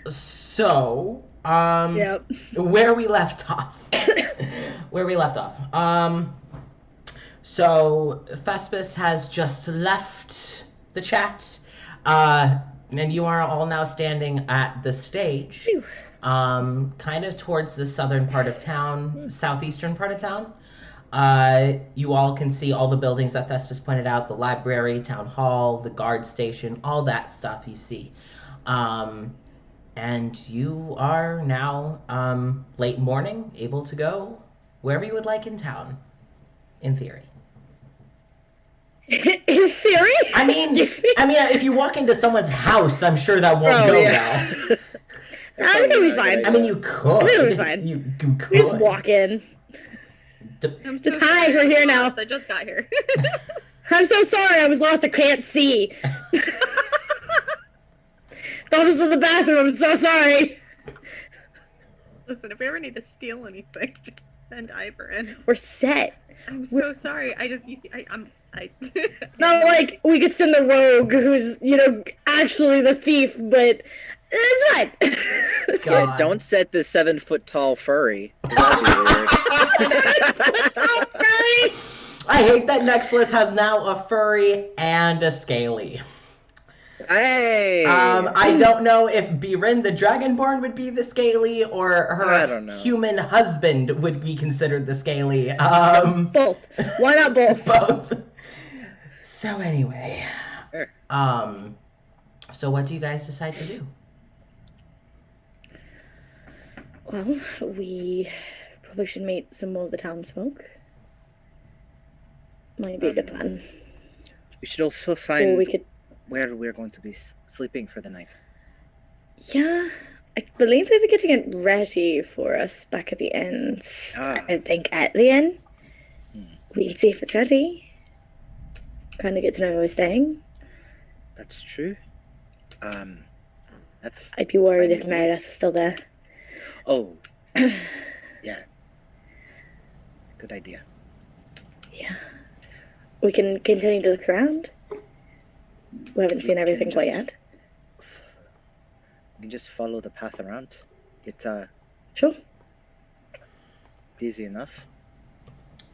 So, Yep. where we left off. Where we left off. So Thespis has just left the chat, and you are all now standing at the stage, Phew. kind of towards the southern part of town, southeastern part of town. You all can see all the buildings that Thespis pointed out: the library, town hall, the guard station, all that stuff you see. Um, and you are now late morning, able to go wherever you would like in town, in theory. In theory? I mean, Excuse me? if you walk into someone's house, I'm sure that won't Oh go yeah. well. That's I think probably it'll be not a fine. good I mean, you idea. I think it'll be could. fine. You We just could. walk in. I'm Just so hi, sorry we're I was here now. lost. I just got here. I'm so sorry, I was lost. I can't see. Thought this was the bathroom. I'm so sorry. Listen, if we ever need to steal anything, just send Ivor in. We're set. I'm so sorry. I just, you see, I Not like we could send the rogue who's, actually the thief, but it's fine. God. Yeah, don't set the 7-foot tall furry. 'Cause that'd be weird. I hate that Nexilis has now a furry and a scaly. Hey! I don't know if Birin the Dragonborn would be the scaly or I her don't know. human husband would be considered the scaly. Both. Why not both? Both. So anyway, Sure. so what do you guys decide to do? Well, we probably should meet some more of the townsfolk. Might be a good plan. We should also Or find we could. where we're going to be sleeping for the night. Yeah, I believe they were getting it ready for us back at the end. Ah. I think at the end. We can see if it's ready. Kind of get to know where we're staying. That's true. That's. I'd be worried fine if with me. Meredith is still there. Oh. Yeah. Good idea. Yeah. We can continue to look around. We haven't seen everything quite yet. We can just follow the path around. It's Sure. easy enough.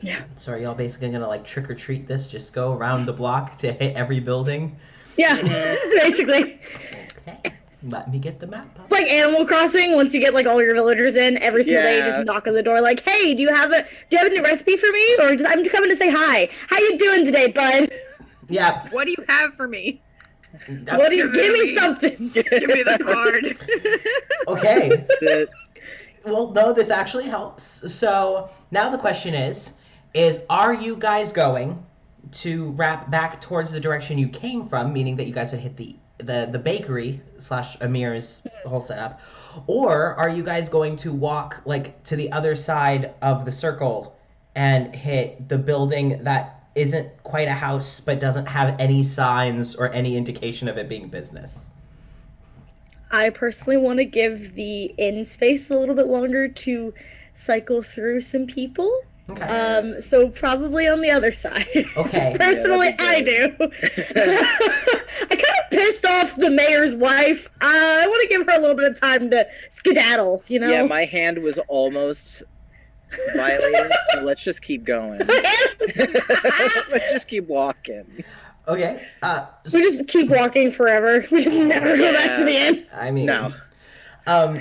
Yeah. So are y'all basically gonna like trick or treat this? Just go around the block to hit every building? Yeah, basically. Okay, let me get the map up. It's like Animal Crossing. Once you get like all your villagers in, every single day you Yeah. just knock on the door like, "Hey, do you have a new recipe for me? Or I'm coming to say hi. How you doing today, bud? Yeah. what do you have for me? What do you give me something?" Give me the card. Okay. The, Well, no, this actually helps. So now the question is are you guys going to wrap back towards the direction you came from, meaning that you guys would hit the bakery slash Amir's whole setup, or are you guys going to walk like to the other side of the circle and hit the building that isn't quite a house but doesn't have any signs or any indication of it being business? I personally want to give the inn space a little bit longer to cycle through some people. Okay. So probably on the other side. Okay. Personally, Yeah, I that'd be do. I kind of pissed off the mayor's wife. I want to give her a little bit of time to skedaddle, you know? yeah, my hand was almost violated. So let's just keep going. Let's just keep walking. Okay. We just keep walking forever. We just never go back to the inn. I mean, No. Um,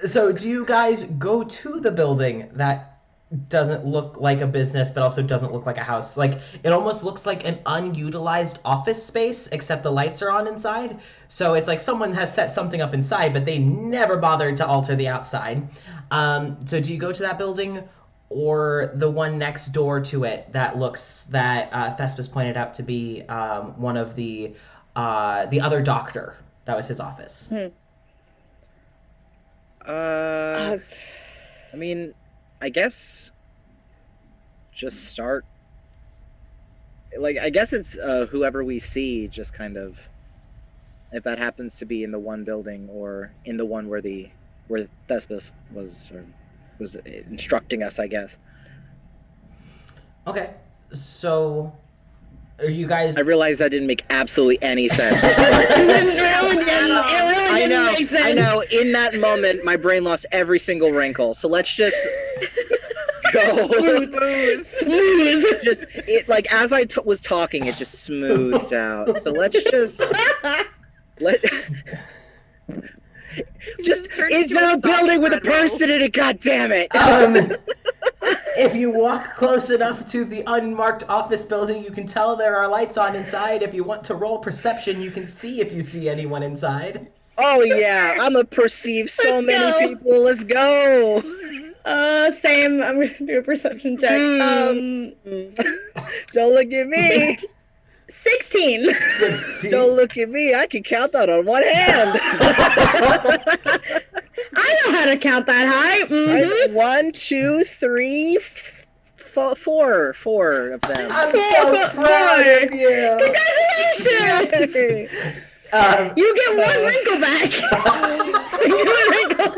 so do you guys go to the building that doesn't look like a business, but also doesn't look like a house? Like it almost looks like an unutilized office space, except the lights are on inside. So it's like someone has set something up inside, but they never bothered to alter the outside. So do you go to that building, or the one next door to it that looks that Thespis pointed out to be one of the other doctor? That was his office. I mean, I guess just start. Like, I guess it's whoever we see, just kind of, if that happens to be in the one building or in the one where Thespis was instructing us, I guess. Okay, so Are you guys? I realized that didn't make absolutely any sense. It really didn't make sense. I know. In that moment, my brain lost every single wrinkle. So let's just go. Smooth. Just it like as I was talking, it just smoothed out. So let's just is there a building with a person in it? God damn it! If you walk close enough to the unmarked office building, you can tell there are lights on inside. If you want to roll perception, you can see if you see anyone inside. Oh yeah, I'm gonna perceive so Let's many go. people. Let's go. Same. I'm gonna do a perception check. Don't look at me. 16. 16. Don't look at me. I can count that on one hand. I know how to count that high. Mm-hmm. 1, 2, 3, 4 of them. I'm so proud of you. Congratulations! You get one wrinkle back. Single wrinkle.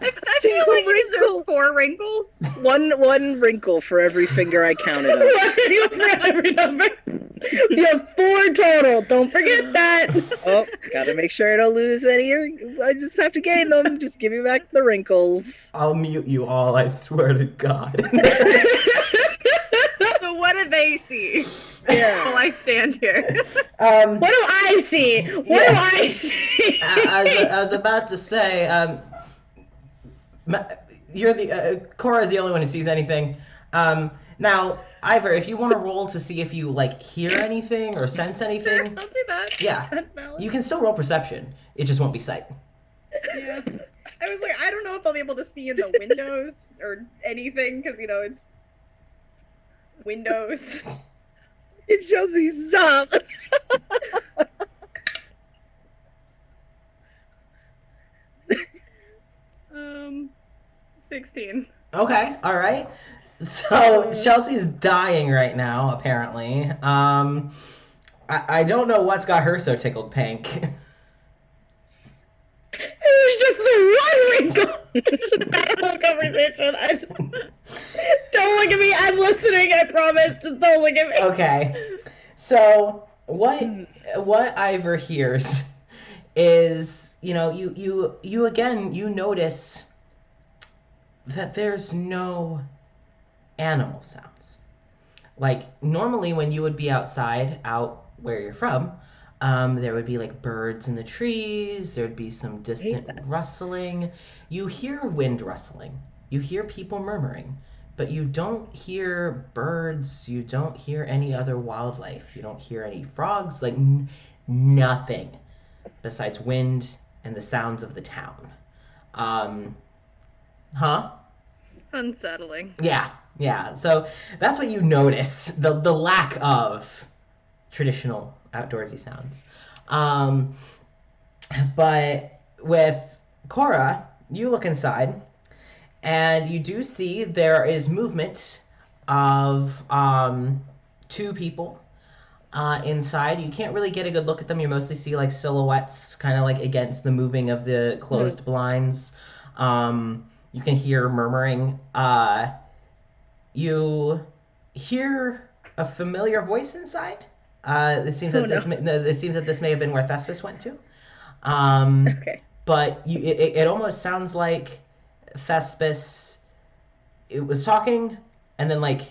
I feel like it deserves 4 wrinkles. One wrinkle for every finger I counted up. One wrinkle for every number. You have 4 total. Don't forget that. Oh, gotta make sure I don't lose any. I just have to gain them. Just give me back the wrinkles. I'll mute you all, I swear to God. So what do they see? Yeah. While I stand here. What do I see? What do I see? I was about to say, you're Cora's the only one who sees anything. Now, Ivor, if you want to roll to see if you like hear anything or sense anything, Sure, I'll do that. yeah, That's valid. you can still roll perception. It just won't be sight. Yeah. I was like, I don't know if I'll be able to see in the windows or anything because it's windows. It shows me stop. 16. Okay, all right. So Chelsea's dying right now, apparently. I don't know what's got her so tickled pink. It was just the one wrinkle. That whole conversation. Don't look at me. I'm listening. I promise. Just don't look at me. Okay. So what Ivor hears is, you again, you notice that there's no animal sounds. Like, normally when you would be outside, out where you're from, there would be like birds in the trees, there'd be some distant rustling. You hear wind rustling. You hear people murmuring. But you don't hear birds, you don't hear any other wildlife, you don't hear any frogs, like nothing besides wind and the sounds of the town. Unsettling. Yeah. So that's what you notice, the lack of traditional outdoorsy sounds. But with Cora, you look inside, and you do see there is movement of 2 people inside. You can't really get a good look at them. You mostly see like silhouettes kind of like against the moving of the closed blinds. You can hear murmuring. You hear a familiar voice inside. It seems that this may have been where Thespis went to. Okay. But it almost sounds like Thespis, it was talking and then like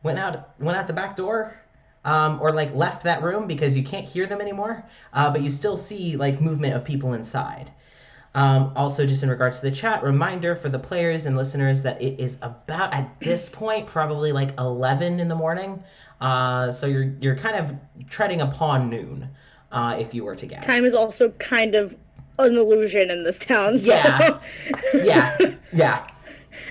went out the back door, or like left that room because you can't hear them anymore. But you still see like movement of people inside. Also, just in regards to the chat, reminder for the players and listeners that it is about, at this point, probably like 11 in the morning. So you're kind of treading upon noon, if you were to guess. Time is also kind of an illusion in this town. So. Yeah.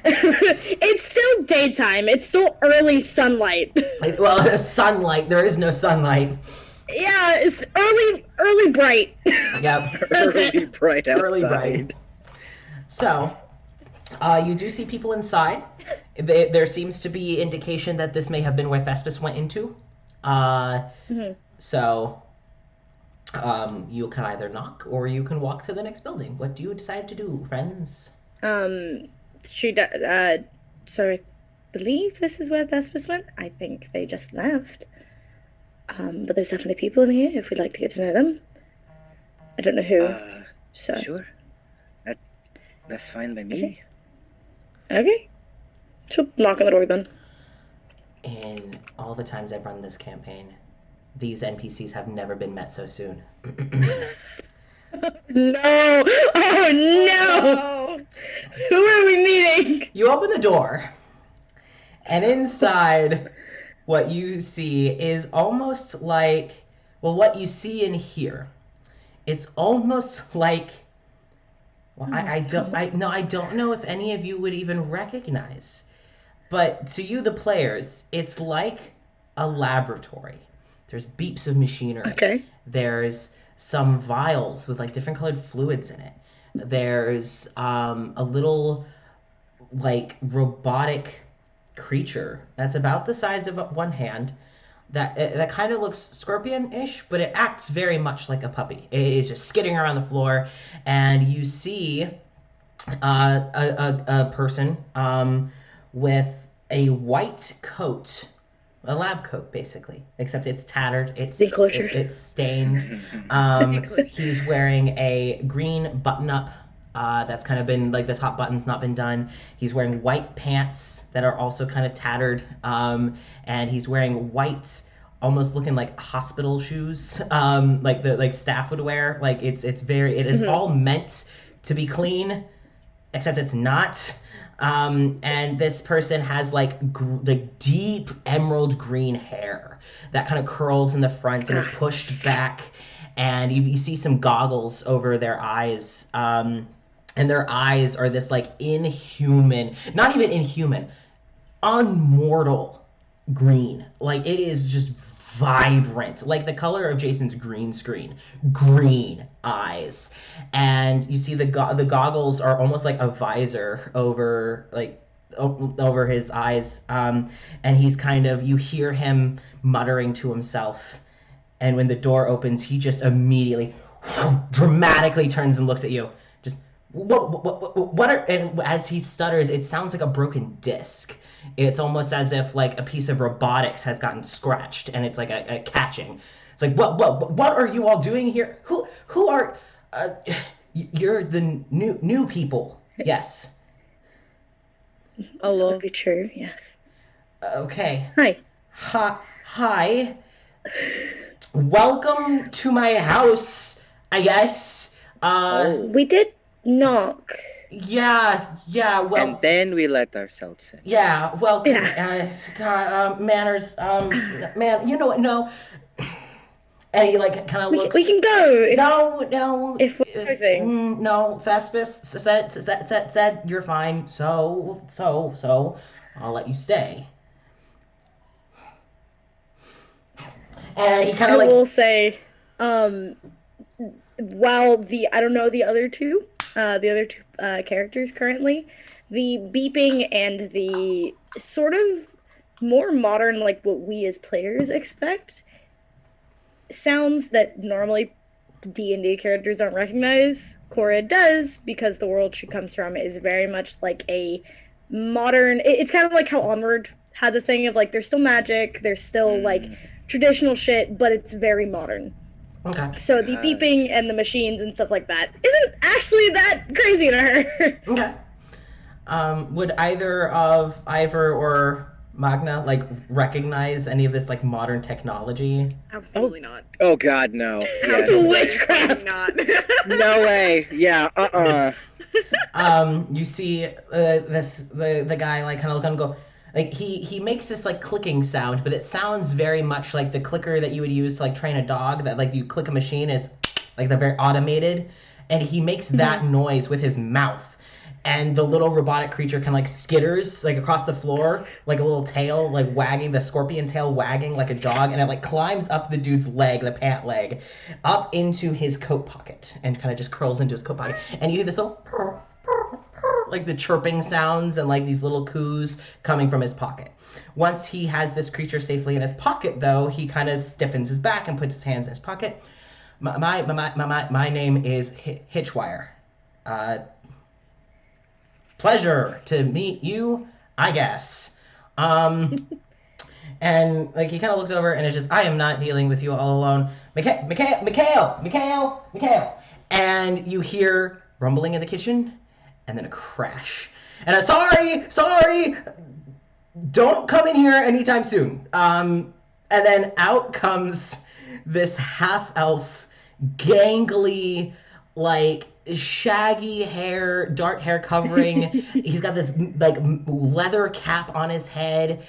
It's still daytime. It's still early sunlight. Well, sunlight. There is no sunlight. Yeah, it's early bright. Yep. Early bright outside. Early bright. So, you do see people inside. There seems to be indication that this may have been where Thespis went into. So, you can either knock or you can walk to the next building. What do you decide to do, friends? So I believe this is where Thespis went. I think they just left. But there's definitely people in here if we'd like to get to know them. I don't know who, so. Sure. That's fine by me. Okay. She'll knock on the door then. In all the times I've run this campaign, these NPCs have never been met so soon. No! Oh no! Who are we meeting? You open the door, and inside, what you see is almost like, well, what you see in here. It's almost like, well, I don't know if any of you would even recognize, but to you, the players, it's like a laboratory. There's beeps of machinery. Okay. There's some vials with like different colored fluids in it. There's a little like robotic creature that's about the size of one hand that kind of looks scorpion-ish, but it acts very much like a puppy. It is just skidding around the floor, and you see a person with a white coat, a lab coat basically, except it's tattered, it's stained. He's wearing a green button-up that's kind of been like the top button's not been done. He's wearing white pants that are also kind of tattered, and he's wearing white, almost looking like hospital shoes, like the staff would wear. Like it is all meant to be clean, except it's not. And this person has like deep emerald green hair that kind of curls in the front and is pushed back, and you see some goggles over their eyes. And their eyes are this like inhuman, not even inhuman, unmortal green. Like it is just vibrant, like the color of Jason's green screen. Green eyes, and you see the goggles are almost like a visor over over his eyes. And he's kind of, you hear him muttering to himself, and when the door opens, he just immediately dramatically turns and looks at you. What are, and as he stutters, it sounds like a broken disc. It's almost as if like a piece of robotics has gotten scratched, and it's like a catching. It's like, what are you all doing here? Who are, you're the new people. Yes. Oh, that'd be true, yes. Okay. Hi. Hi. Welcome to my house, I guess. We did knock. Yeah, well... And then we let ourselves in. Yeah, well, Yeah. manners, man, you know what, no. And he, like, kind of looks... We can go! No. If we're closing. No, Thespis said you're fine, so, I'll let you stay. And he kind of, I like... will say, while I don't know the other two characters currently, the beeping and the sort of more modern, like what we as players expect, sounds that normally D&D characters don't recognize, Cora does, because the world she comes from is very much like a modern, it's kind of like how Onward had the thing of like, there's still magic, there's still like traditional shit, but it's very modern. Okay. So the beeping and the machines and stuff like that isn't actually that crazy to her. Okay. Would either of Ivor or Magna like recognize any of this like modern technology? Absolutely not. Oh God, no. It's witchcraft. Not. No way. Yeah. You see the guy like kind of look and go, like he makes this like clicking sound, but it sounds very much like the clicker that you would use to like train a dog, that like you click a machine, it's like they're very automated, and he makes that noise with his mouth, and the little robotic creature kind of like skitters like across the floor, like a little tail like wagging, the scorpion tail wagging like a dog, and it like climbs up the dude's leg, the pant leg, up into his coat pocket, and kind of just curls into his coat pocket, and you hear this little purr, purr, purr, like the chirping sounds and like these little coos coming from his pocket. Once he has this creature safely in his pocket, though, he kind of stiffens his back and puts his hands in his pocket. My name is Hitchwire. Pleasure to meet you, I guess. And like he kind of looks over and it's just, I am not dealing with you all alone. Mikhail. And you hear rumbling in the kitchen and then a crash. And a sorry, don't come in here anytime soon. And then out comes this half-elf, gangly, like shaggy hair, dark hair covering. He's got this like leather cap on his head.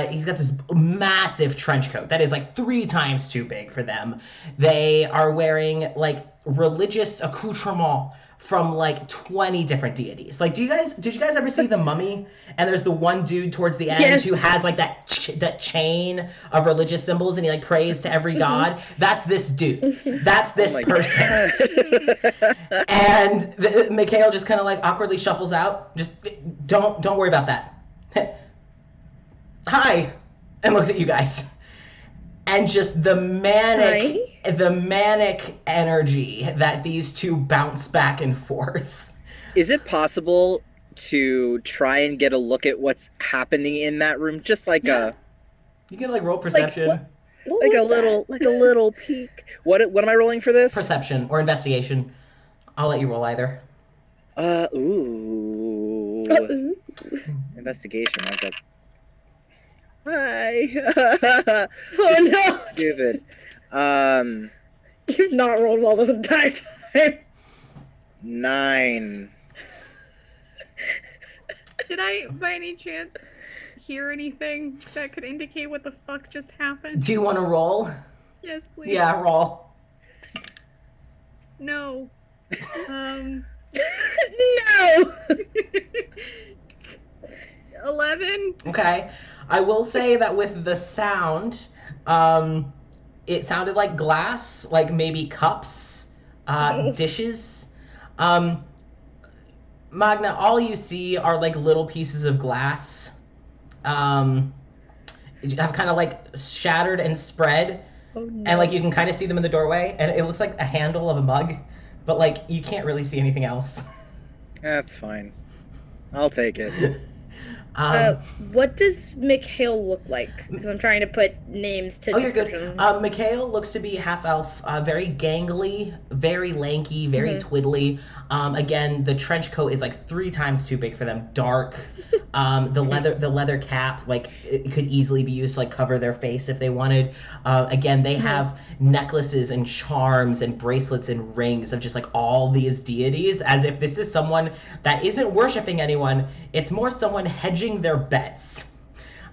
He's got this massive trench coat that is like 3 times too big for them. They are wearing like religious accoutrement from like 20 different deities. Like, did you guys ever see The Mummy? And there's the one dude towards the end Yes. who has like that chain of religious symbols, and he like prays to every god. That's this dude. That's this person. And Mikhail just kind of like awkwardly shuffles out. Just don't worry about that. Hi, and looks at you guys. And just the manic energy that these two bounce back and forth. Is it possible to try and get a look at what's happening in that room? Just like You can like roll perception. What a was that? little peek. What am I rolling for this? Perception or investigation. I'll let you roll either. Ooh. Uh-oh. Investigation. I've got. Hi. Oh no! Stupid. You've not rolled well this entire time. 9. Did I, by any chance, hear anything that could indicate what the fuck just happened? Do you want to roll? Yes, please. Yeah, roll. No. No! 11? Okay. I will say that with the sound, it sounded like glass, like maybe cups, dishes. Magna, all you see are like little pieces of glass. Have kind of like shattered and spread. Oh, no. And like you can kind of see them in the doorway, and it looks like a handle of a mug, but like you can't really see anything else. That's fine. I'll take it. What does Mikhail look like? Because I'm trying to put names to You're good. descriptions. Mikhail looks to be half elf, very gangly, very lanky, very twiddly. Again, the trench coat is like 3 times too big for them. Dark. The leather cap, like it could easily be used to like cover their face if they wanted. Again, they have necklaces and charms and bracelets and rings of just like all these deities, as if this is someone that isn't worshiping anyone. It's more someone hedging their bets.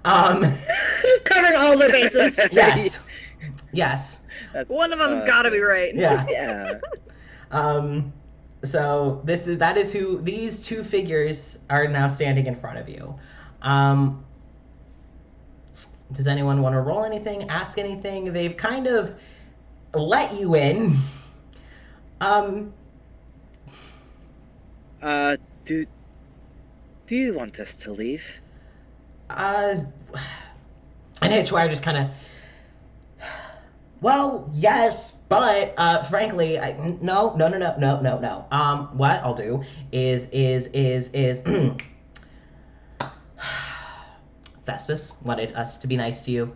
Just covering all the bases. Yes. That's, One of them's gotta be right. Yeah. Yeah. So that is who these 2 figures are now standing in front of you. Does anyone want to roll anything? Ask anything? They've kind of let you in. Do you want us to leave? And Hitchwire just kind of. Well, yes, but frankly, no. What I'll do is Vespus wanted us to be nice to you,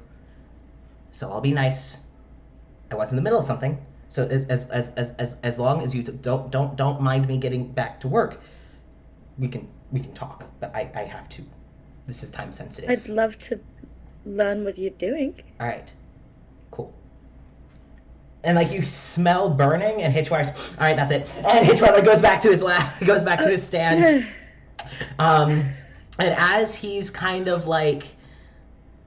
so I'll be nice. I was in the middle of something, so as long as you don't mind me getting back to work, we can talk. But I have to. This is time sensitive. I'd love to learn what you're doing. All right, cool. And like you smell burning, and Hitchwire's all right. That's it. And Hitchwire goes back to his goes back to his stand. And as he's kind of like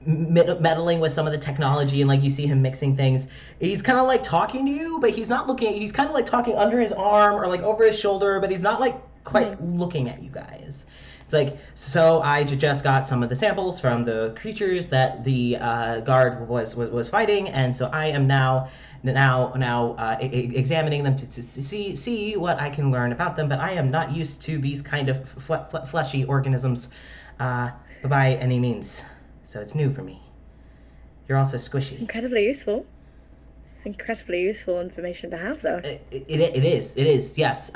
meddling with some of the technology, and like you see him mixing things, he's kind of like talking to you, but he's not looking. He's kind of like talking under his arm or like over his shoulder, but he's not like quite looking at you guys. It's like, so I just got some of the samples from the creatures that the guard was fighting, and so I am now examining them to see what I can learn about them. But I am not used to these kind of fleshy organisms by any means, so it's new for me. You're also It's squishy. incredibly useful. It's incredibly useful information to have, though. It is, yes.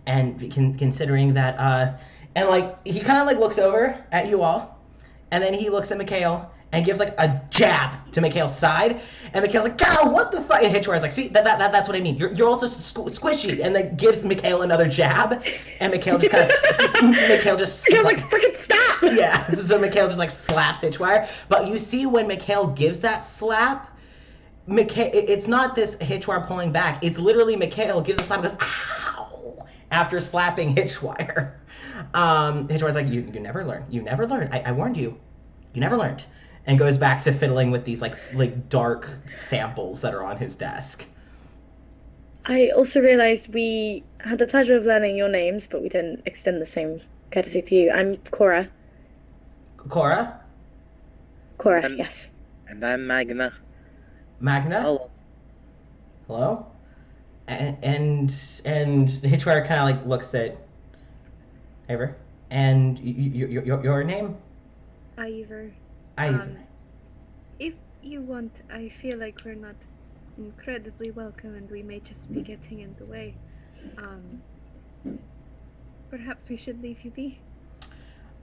And considering that, and like he kind of like looks over at you all, and then he looks at Mikhail, and gives like a jab to Mikhail's side, and Mikhail's like, "Cow, what the fuck?" And Hitchwire's like, "See, that's what I mean. You're also squishy," and then gives Mikhail another jab, and Mikhail just kind of Mikhail's like, freaking stop! yeah. So Mikhail just like slaps Hitchwire, but you see when Mikhail gives that slap. It's not this Hitchwire pulling back. It's literally Mikhail gives a slap and goes, "Ow!" after slapping Hitchwire. Hitchwire's like, you never learn. You never learn. I warned you. You never learned. And goes back to fiddling with these like dark samples that are on his desk. I also realized we had the pleasure of learning your names, but we didn't extend the same courtesy to you. I'm Cora. Cora? Cora, yes. And I'm Magna. Magna? Hello. Hello? And Hitchwire kind of like looks at Ivor. And your name? Ivor. Ivor. If you want, I feel like we're not incredibly welcome and we may just be getting in the way. Perhaps we should leave you be.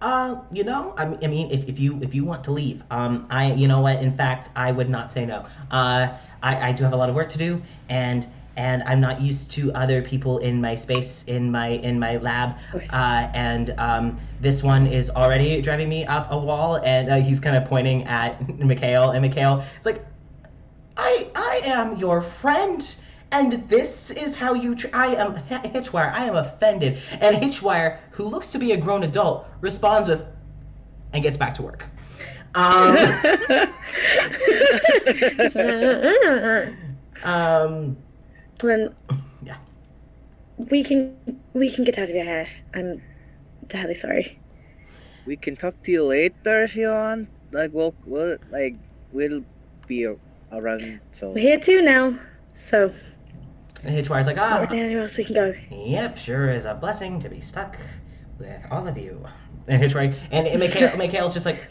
I mean, if you want to leave, you know what? In fact, I would not say no. I do have a lot of work to do, and I'm not used to other people in my space, in my lab. This one is already driving me up a wall, and he's kind of pointing at Mikhail, and Mikhail is like, I am your friend. And this is how you... I am Hitchwire. I am offended. And Hitchwire, who looks to be a grown adult, responds with... and gets back to work. Then yeah. we can get out of your hair. I'm entirely sorry. We can talk to you later if you want. Like we'll be around. So We're here too now, so... And Hitchwire's like, anywhere else we can go. Yep, sure is a blessing to be stuck with all of you. And Hitchwire, and Mikhail's just like,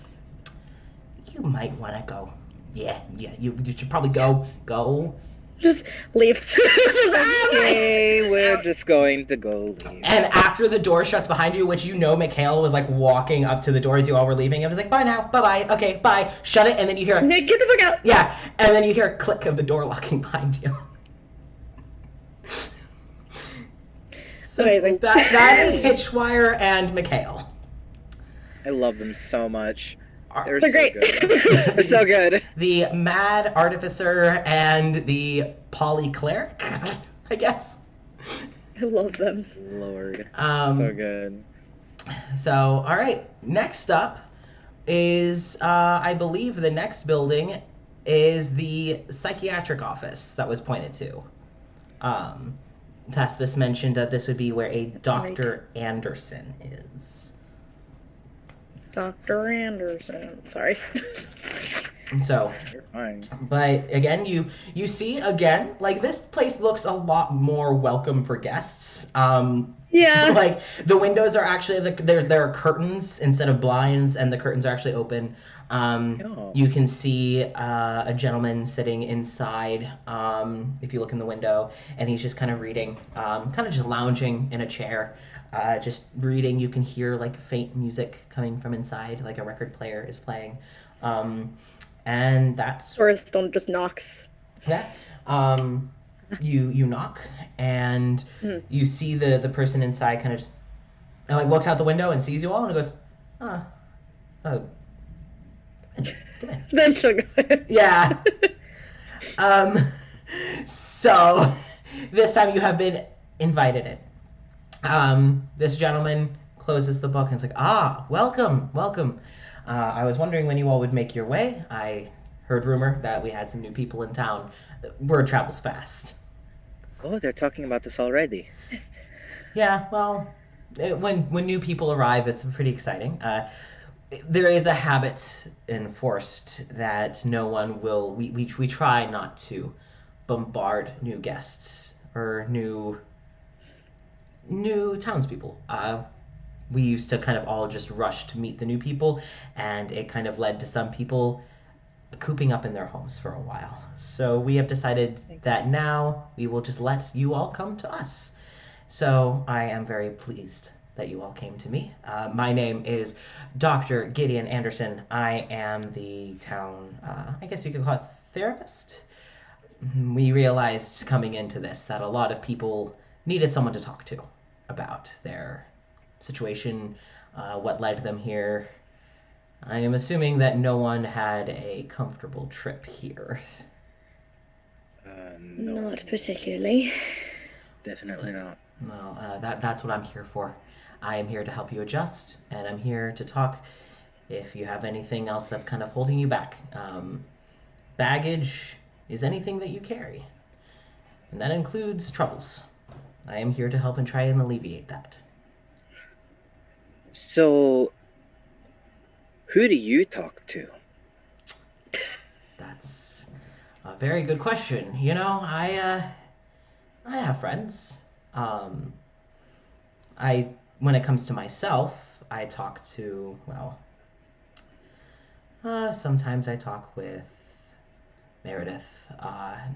you might want to go. Yeah, you should probably go. Just leaves. Okay, we're just going to go leave. And after the door shuts behind you, which you know Mikhail was like walking up to the door as you all were leaving, it was like, bye now, bye, okay, bye. Shut it, and then you hear Get the fuck out! Yeah, and then you hear a click of the door locking behind you. So amazing. That is Hitchwire and Mikhail. I love them so much. They're great. Good. They're so good. The Mad Artificer and the Poly Cleric, I guess. I love them. Lord. So good. So, all right. Next up is, I believe the next building is the psychiatric office that was pointed to. Paspis mentioned that this would be where a Dr. Anderson is. Dr. Anderson. Sorry. So, You're fine. but again, you see again, like this place looks a lot more welcome for guests. Yeah. Like the windows are actually there are curtains instead of blinds, and the curtains are actually open. You can see a gentleman sitting inside. If you look in the window, and he's just kind of reading, kind of just lounging in a chair. Just reading. You can hear like faint music coming from inside, like a record player is playing. And that's Tourist just knocks. yeah. You knock, and you see the person inside kind of just, and like looks out the window and sees you all and goes, come in. Then she'll go. Yeah. So this time you have been invited in. This gentleman closes the book and is like, welcome. I was wondering when you all would make your way. I heard rumor that we had some new people in town. Word travels fast. Oh, they're talking about this already. Yes. Yeah, well, when new people arrive, it's pretty exciting. There is a habit enforced that no one will... We try not to bombard new guests or new townspeople. We used to kind of all just rush to meet the new people, and it kind of led to some people cooping up in their homes for a while. So we have decided that now we will just let you all come to us. So I am very pleased that you all came to me. My name is Dr. Gideon Anderson. I am the town, I guess you could call it therapist. We realized coming into this that a lot of people needed someone to talk to about their situation, what led them here. I am assuming that no one had a comfortable trip here. No, Not particularly. definitely not. Well, that's what I'm here for. I am here to help you adjust, and I'm here to talk if you have anything else that's kind of holding you back. Baggage is anything that you carry, and that includes troubles. I am here to help and try and alleviate that. So, who do you talk to? That's a very good question. You know, I have friends. Um, I when it comes to myself, I talk to sometimes I talk with Meredith.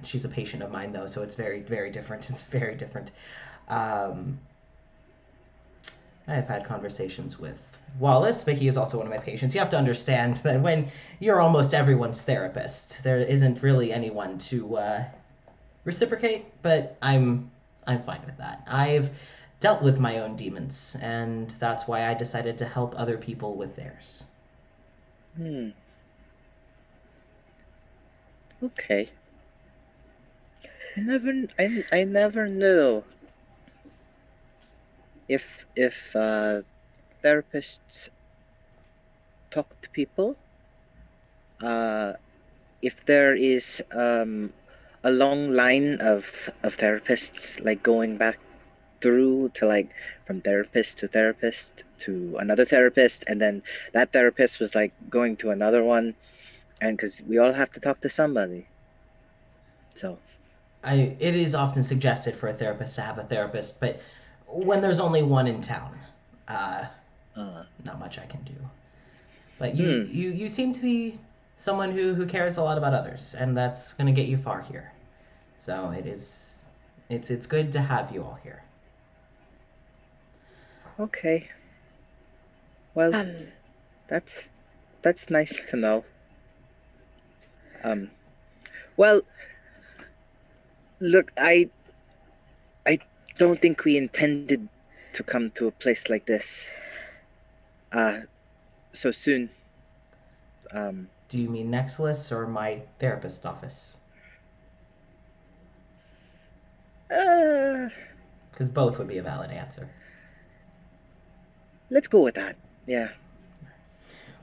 She's a patient of mine though, so it's very very different. It's very different. Um, I've had conversations with Wallace, but he is also one of my patients. You have to understand that when you're almost everyone's therapist, there isn't really anyone to reciprocate. But I'm fine with that. I've dealt with my own demons, and that's why I decided to help other people with theirs. Hmm. Okay. I never knew if therapists talk to people. If there is a long line of therapists like going back through to like from therapist to another therapist, and then that therapist was like going to another one, and because we all have to talk to somebody. So It is often suggested for a therapist to have a therapist, but when there's only one in town, uh, uh, not much I can do. But you seem to be someone who cares a lot about others, and that's going to get you far here. So it's good to have you all here. okay. Well, Um, that's that's nice to know. Um, well, look, I don't think we intended to come to a place like this uh so soon. Um, Do you mean Nexilis or my therapist office? uh, Because both would be a valid answer. let's go with that. Yeah.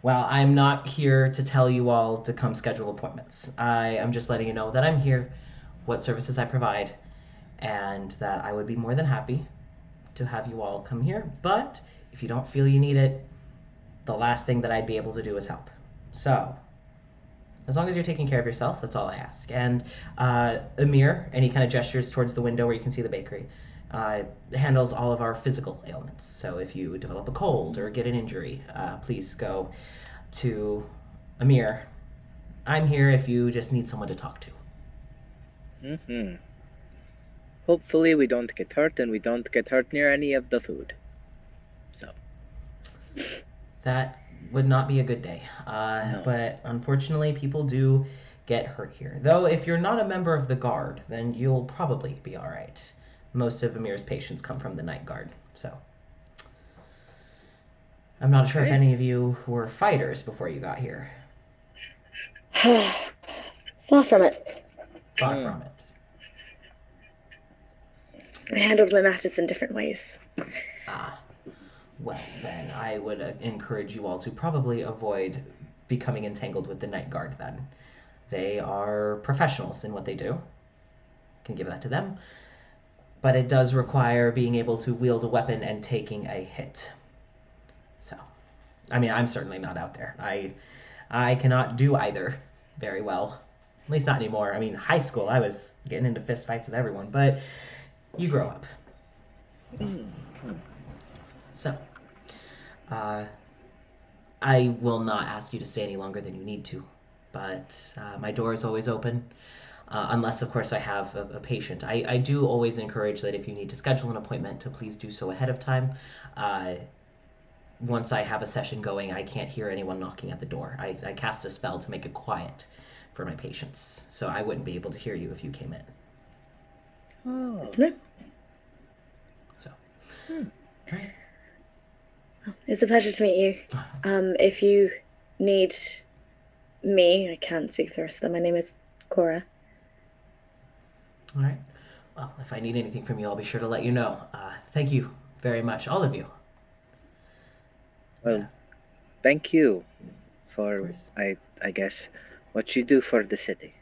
Well, I'm not here to tell you all to come schedule appointments. I am just letting you know that I'm here, what services I provide, and that I would be more than happy to have you all come here. But if you don't feel you need it, the last thing that I'd be able to do is help. So, as long as you're taking care of yourself, that's all I ask. And Amir, any kind of gestures towards the window where you can see the bakery, handles all of our physical ailments. So if you develop a cold or get an injury, please go to Amir. I'm here if you just need someone to talk to. Mm-hmm. Hopefully we don't get hurt, and we don't get hurt near any of the food. So That would not be a good day. No. But unfortunately, people do get hurt here. Though, if you're not a member of the guard, then you'll probably be all right. Most of Amir's patients come from the night guard, so. I'm not sure if Okay. any of you were fighters before you got here. far from it. Far Hmm. from it. I handled my matters in different ways. Ah. Well, then I would encourage you all to probably avoid becoming entangled with the night guard then. They are professionals in what they do. Can give that to them. But it does require being able to wield a weapon and taking a hit. So, I mean, I'm certainly not out there. I cannot do either very well. At least not anymore. I mean, high school, I was getting into fist fights with everyone, but you grow up. So, I will not ask you to stay any longer than you need to, but my door is always open. unless, of course, I have a patient. I do always encourage that if you need to schedule an appointment, to please do so ahead of time. Once I have a session going, I can't hear anyone knocking at the door. I cast a spell to make it quiet for my patients, so I wouldn't be able to hear you if you came in. Oh. So, Right. It's a pleasure to meet you. If you need me, I can't speak for the rest of them. My name is Cora. all right. Well, if I need anything from you, I'll be sure to let you know. Thank you very much, all of you. Well, thank you for, course. I guess, what you do for the city.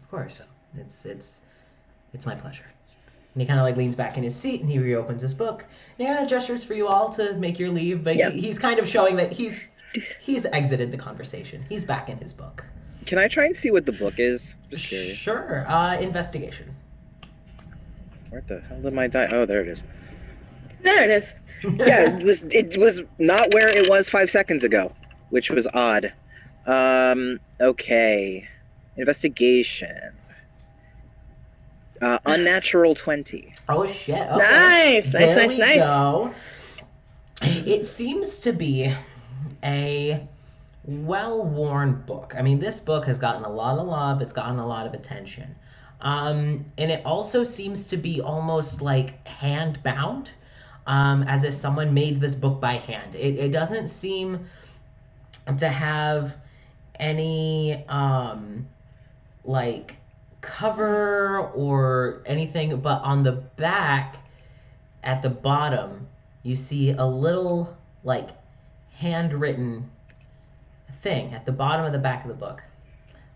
Of course. It's my pleasure. And he kind of like leans back in his seat and he reopens his book. And he kind of gestures for you all to make your leave, but Yeah. he's kind of showing that he's exited the conversation. He's back in his book. Can I try and see what the book is? Just curious. Sure. Investigation. Where the hell did my die? Oh, there it is. There it is. Yeah, it was not where it was 5 seconds ago, which was odd. Okay. Investigation. Unnatural 20. Oh shit! Okay. Nice. There we go. It seems to be a well-worn book. I mean, this book has gotten a lot of love. It's gotten a lot of attention, and it also seems to be almost like hand-bound, as if someone made this book by hand. It doesn't seem to have any like cover or anything, but on the back at the bottom you see a little like handwritten thing at the bottom of the back of the book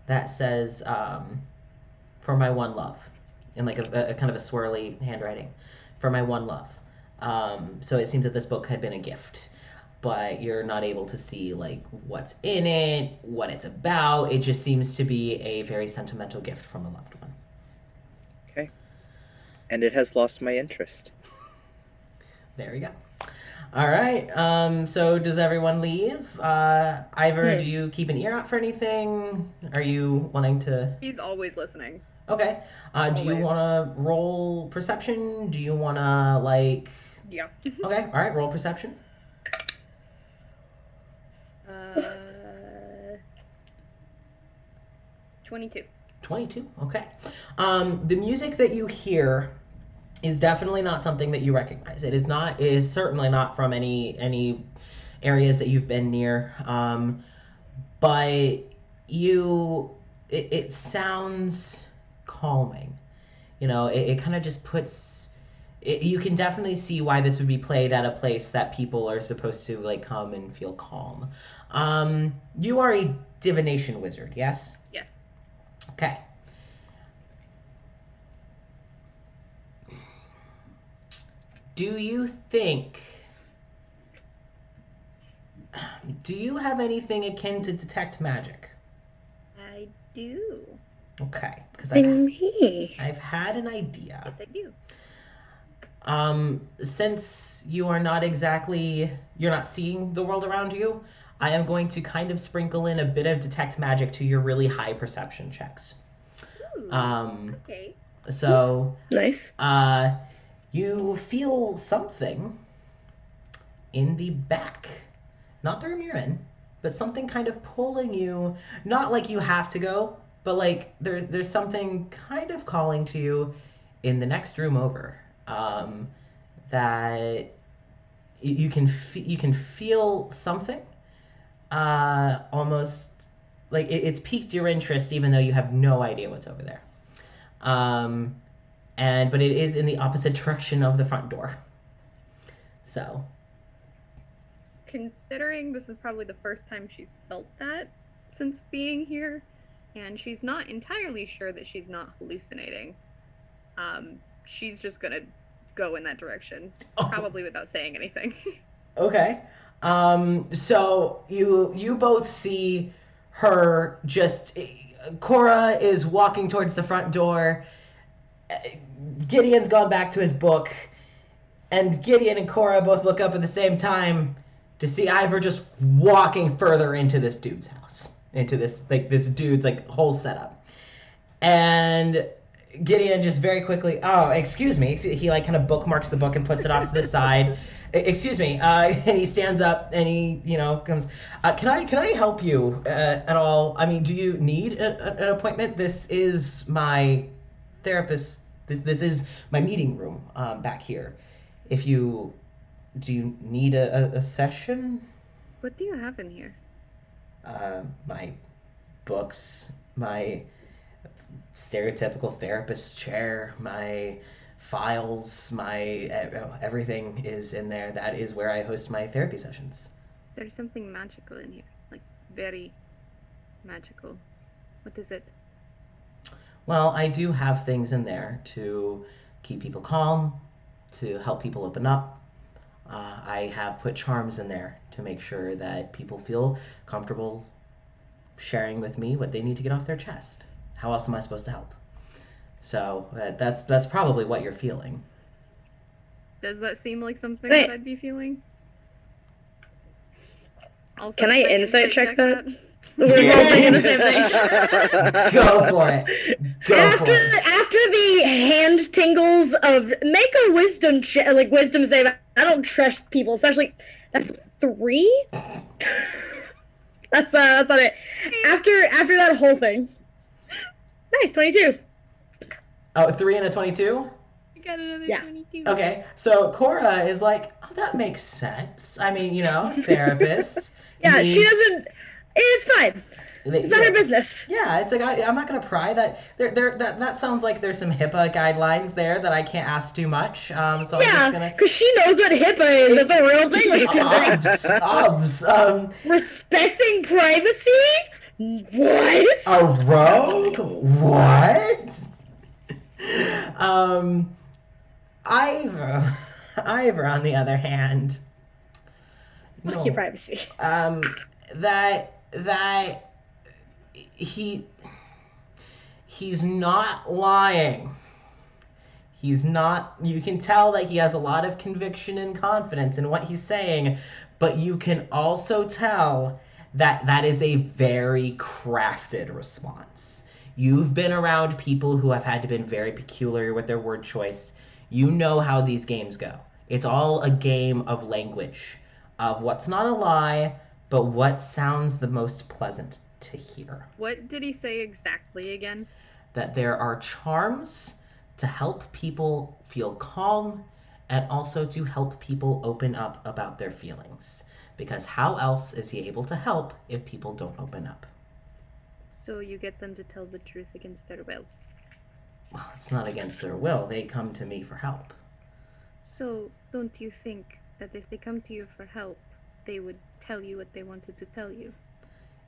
that says for my one love, in like a kind of a swirly handwriting, for my one love. So it seems that this book had been a gift, but you're not able to see like what's in it, what it's about. It just seems to be a very sentimental gift from a loved one. Okay. And it has lost my interest. There we go. All right. So does everyone leave? Ivor, do you keep an ear out for anything? Are you wanting to? He's always listening. Okay. Do you Always. want to roll perception? Do you want to like? Yeah. Okay. All right. Roll perception. 22. 22. Okay. The music that you hear is definitely not something that you recognize. It is not. It is certainly not from any areas that you've been near. But it sounds calming. You know, it kind of just puts. You can definitely see why this would be played at a place that people are supposed to like come and feel calm. You are a divination wizard, yes? Yes. Okay. Do you have anything akin to detect magic? I do. Okay, because Me. I've had an idea. Yes, I do. Since you're not seeing the world around you, I am going to kind of sprinkle in a bit of detect magic to your really high perception checks. Ooh, okay. So, Nice. you feel something in the back. Not the room you're in, but something kind of pulling you, not like you have to go, but like there's something kind of calling to you in the next room over. That you can feel something, almost like it's piqued your interest, even though you have no idea what's over there. But it is in the opposite direction of the front door. So, Considering this is probably the first time she's felt that since being here, and she's not entirely sure that she's not hallucinating, she's just gonna go in that direction, probably without saying anything. okay. So you both see her just. Cora is walking towards the front door. Gideon's gone back to his book, and Gideon and Cora both look up at the same time to see Ivor just walking further into this dude's house, into this dude's like whole setup. And Gideon just very quickly, oh, excuse me. He like kind of bookmarks the book and puts it off to the side. Excuse me. And he stands up and he, comes. Can I help you at all? I mean, do you need an appointment? This is my therapist. This is my meeting room back here. If you do you need a session? What do you have in here? My books, my stereotypical therapist chair, my files, my everything is in there. That is where I host my therapy sessions. There's something magical in here, like very magical. What is it? Well, I do have things in there to keep people calm, to help people open up. I have put charms in there to make sure that people feel comfortable sharing with me what they need to get off their chest. How else am I supposed to help? So that's probably what you're feeling. Does that seem like something Wait. that I'd be feeling? Also, Can I can insight check that? We're Yeah. all thinking the same thing. Go for it. Go After for it. the hand tingles of make a wisdom wisdom save. I don't trust people, especially that's 3. that's not it. After that whole thing. Nice, 22. Oh, 3 and a 22? I got another Yeah. 22. Okay, so Cora is like, oh, that makes sense. I mean, therapists. Yeah, need- she doesn't. It's fine. they- It's not her business. Yeah, it's like I'm not gonna pry that. That sounds like there's some HIPAA guidelines there that I can't ask too much. So I'm just Yeah, gonna. because she knows what HIPAA is. That's a real thing. Obs. Respecting privacy? What? A rogue? What? Ivor, on the other hand. Fuck no. your privacy. That he's not lying. He's not. You can tell that he has a lot of conviction and confidence in what he's saying, but you can also tell that that is a very crafted response. You've been around people who have had to been very peculiar with their word choice. You know how these games go. It's all a game of language, of what's not a lie, but what sounds the most pleasant to hear. What did he say exactly again? That there are charms to help people feel calm and also to help people open up about their feelings. Because how else is he able to help if people don't open up? So you get them to tell the truth against their will. Well, it's not against their will. They come to me for help. So don't you think that if they come to you for help, they would tell you what they wanted to tell you?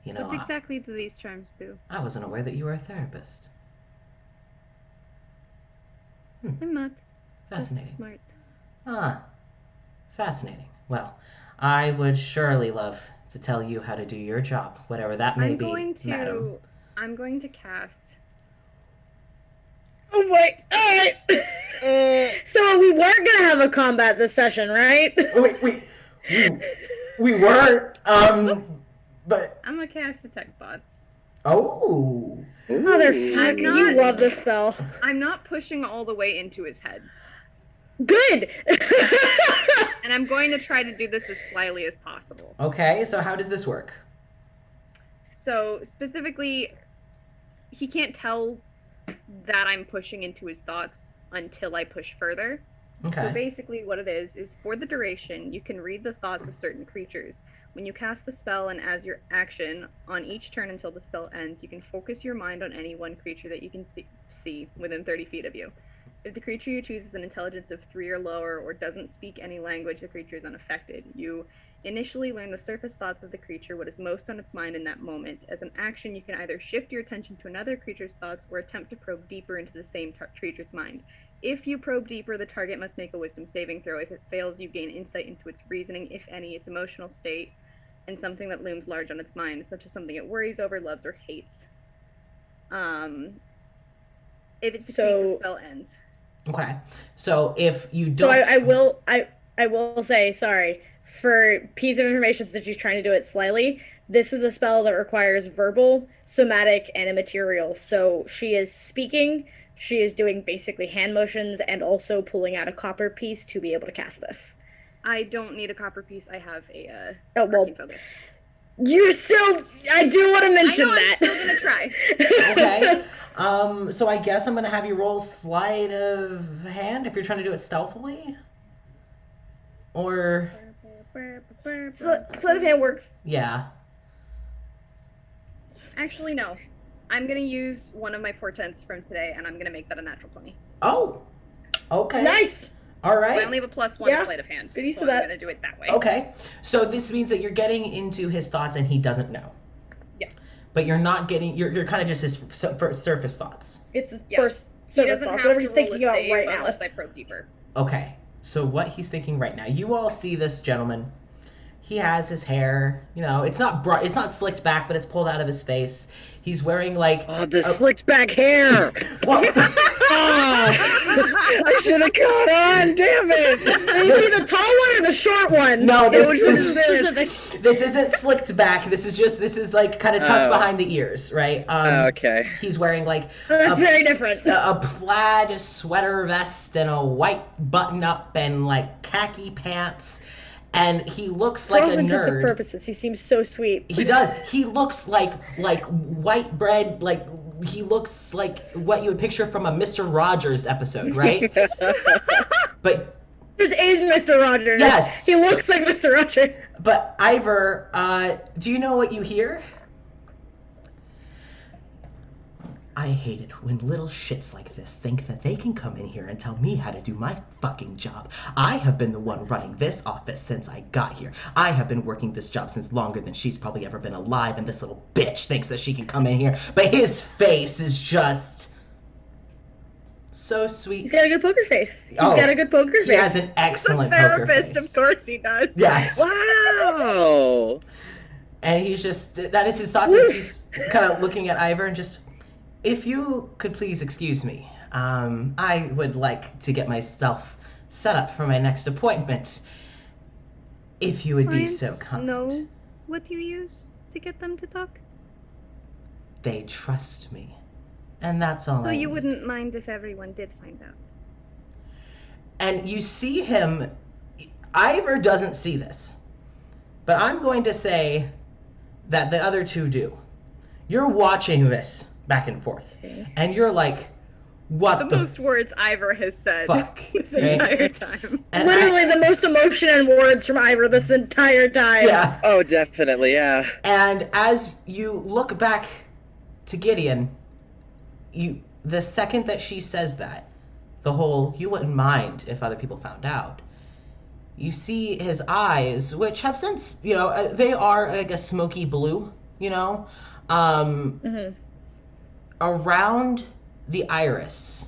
You know, What exactly do these charms do? I wasn't aware that you were a therapist. I'm not. Fascinating. Just smart. Ah, fascinating. Well, I would surely love to tell you how to do your job, whatever that may be, madam. I'm going to cast. Oh my. Alright. So we weren't gonna have a combat this session, right? We were, but I'm gonna cast Detect Bots. oh, Motherfucker, you love this spell. I'm not pushing all the way into his head. Good. And I'm going to try to do this as slyly as possible. okay. So how does this work? So, specifically, he can't tell that I'm pushing into his thoughts until I push further. Okay. So basically what it is for the duration, you can read the thoughts of certain creatures. When you cast the spell and as your action, on each turn until the spell ends, you can focus your mind on any one creature that you can see within 30 feet of you. If the creature you choose is an intelligence of 3 or lower or doesn't speak any language, the creature is unaffected. You initially learn the surface thoughts of the creature, what is most on its mind in that moment. As an action, you can either shift your attention to another creature's thoughts or attempt to probe deeper into the same creature's mind. If you probe deeper, the target must make a wisdom saving throw. If it fails, you gain insight into its reasoning, if any, its emotional state, and something that looms large on its mind, such as something it worries over, loves, or hates. If it succeeds, the spell ends. Okay. So if you don't, So I will say, sorry, for piece of information, since she's trying to do it slyly, this is a spell that requires verbal, somatic, and immaterial. So she is speaking, she is doing basically hand motions, and also pulling out a copper piece to be able to cast this. I don't need a copper piece. I have a Oh, well, arcane focus. you're still. I do want to mention I know, that. I'm still gonna try. Okay. So I guess I'm gonna have you roll sleight of hand if you're trying to do it stealthily. Or Sleight of hand works. yeah. Actually, no. I'm gonna use one of my portents from today, and I'm gonna make that a natural 20. Oh. Okay. Nice. All So I right. only have a +1 Yeah. sleight of hand. Good use so of that. I'm gonna do it that way. Okay. So this means that you're getting into his thoughts and he doesn't know. Yeah. But you're not getting. You're kind of just his surface thoughts. It's his Yeah. first He service doesn't thoughts, have whatever to he's roll thinking a about save right now. unless I probe deeper. Okay. So what he's thinking right now. You all see this gentleman. He has his hair, it's not bright, it's not slicked back, but it's pulled out of his face. He's wearing like Oh, the slicked back hair! well, I should have caught on, damn it! Did you see the tall one or the short one? No, It was just this. specific. this isn't slicked back. This is like kind of tucked Oh. behind the ears, right? Okay. He's wearing like That's very different. a plaid sweater vest and a white button up and like khaki pants, and he looks For like all a intents and nerd. purposes, he seems so sweet. He does. He looks like white bread. Like he looks like what you would picture from a Mr. Rogers episode, right? But This is Mr. Rogers. Yes. He looks like Mr. Rogers. Ivor, do you know what you hear? I hate it when little shits like this think that they can come in here and tell me how to do my fucking job. I have been the one running this office since I got here. I have been working this job since longer than she's probably ever been alive, and this little bitch thinks that she can come in here. But his face is just so sweet. He's got a good poker face. He's Oh, got a good poker face. He has an excellent poker Therapist, face. of course he does. Yes. Wow! And he's just, that is his thoughts. As he's kind of looking at Ivor and just, if you could please excuse me, I would like to get myself set up for my next appointment. If you would be so Clients kind. know what you use to get them to talk? They trust me. And that's all So I you need. wouldn't mind if everyone did find out? And you see him, Ivor doesn't see this, but I'm going to say that the other two do. You're watching this back and forth, and you're like, what The the most words Ivor has said fuck? this right? entire time. And Literally the most emotion and words from Ivor this entire time. yeah. Oh, definitely, yeah. And as you look back to Gideon, the second that she says that, the whole "you wouldn't mind if other people found out," you see his eyes, which have since, they are like a smoky blue, around the iris.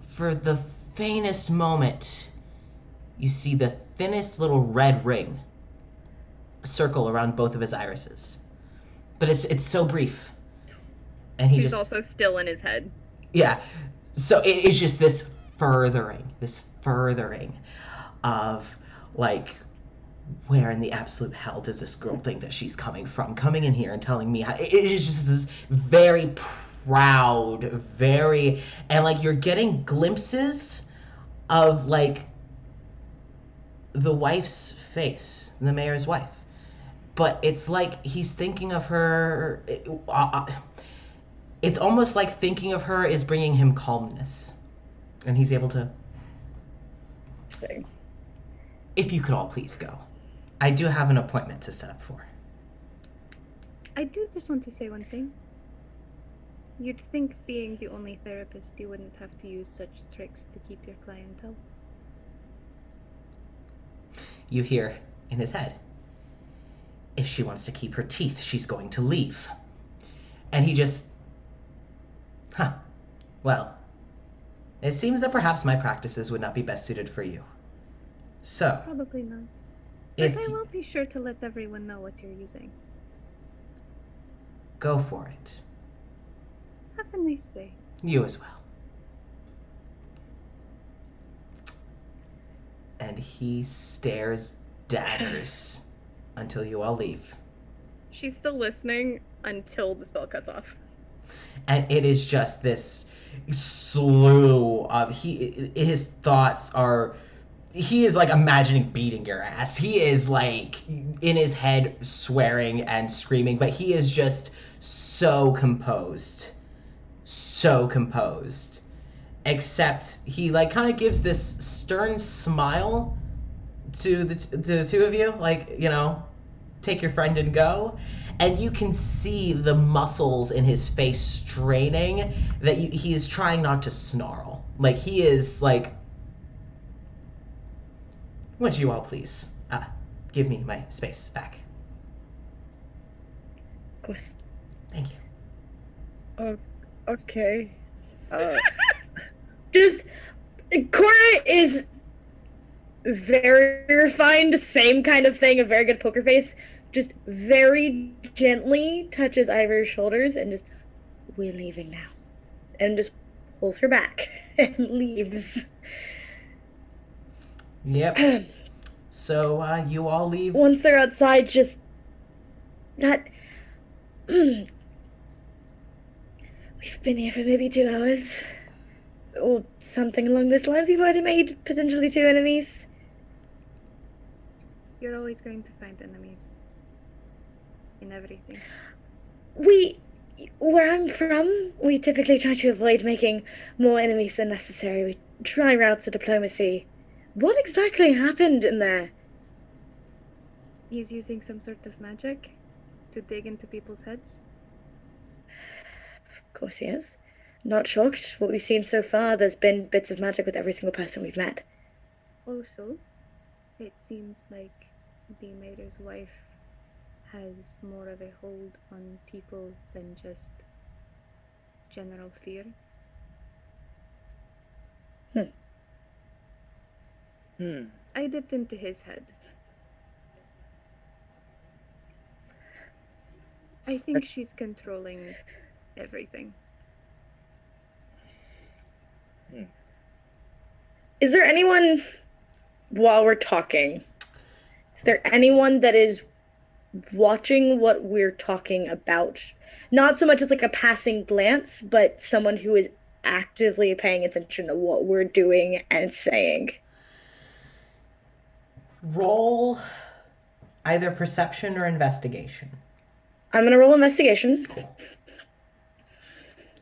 For the faintest moment, you see the thinnest little red ring circle around both of his irises. But it's so brief. And he She's just, also still in his head. yeah. So it is just this furthering of like, where in the absolute hell does this girl think that she's coming from? Coming in here and telling me how, it is just this very proud, and like you're getting glimpses of like the wife's face, the mayor's wife. But it's like he's thinking of her, it's almost like thinking of her is bringing him calmness. And he's able to, Interesting. if you could all please go. I do have an appointment to set up for. I do just want to say one thing. You'd think, being the only therapist, you wouldn't have to use such tricks to keep your clientele. You hear in his head, if she wants to keep her teeth, she's going to leave. And he just, well, it seems that perhaps my practices would not be best suited for you. So, Probably not. if But I you will be sure to let everyone know what you're using. go for it. Have a nice day. You as well. and he stares daggers until you all leave. She's still listening until the spell cuts off. And it is just this slew of his thoughts are, he is like imagining beating your ass. He is like in his head swearing and screaming, but he is just so composed. So composed. Except he like kind of gives this stern smile to the two of you, like, you know, take your friend and go. And you can see the muscles in his face straining, that he is trying not to snarl. Like, he is like, would you all please give me my space back? Of course. Thank you. Okay. Just, Cora is very refined, same kind of thing, a very good poker face. Just very gently touches Ivor's shoulders and just, we're leaving now. And just pulls her back and leaves. Yep. So you all leave. Once they're outside, just that. We've been here for maybe 2 hours. Or something along those lines. You've already made potentially 2 enemies. You're always going to find enemies. In everything. Where I'm from, we typically try to avoid making more enemies than necessary. We try routes of diplomacy. What exactly happened in there? He's using some sort of magic to dig into people's heads. Of course he is. Not shocked. What we've seen so far, there's been bits of magic with every single person we've met. Also, it seems like the mayor's wife has more of a hold on people than just general fear. I dipped into his head. I think she's controlling everything. Is there anyone, while we're talking, is there anyone that is watching what we're talking about? Not so much as like a passing glance, but someone who is actively paying attention to what we're doing and saying. Roll either perception or investigation. I'm gonna roll investigation. Cool.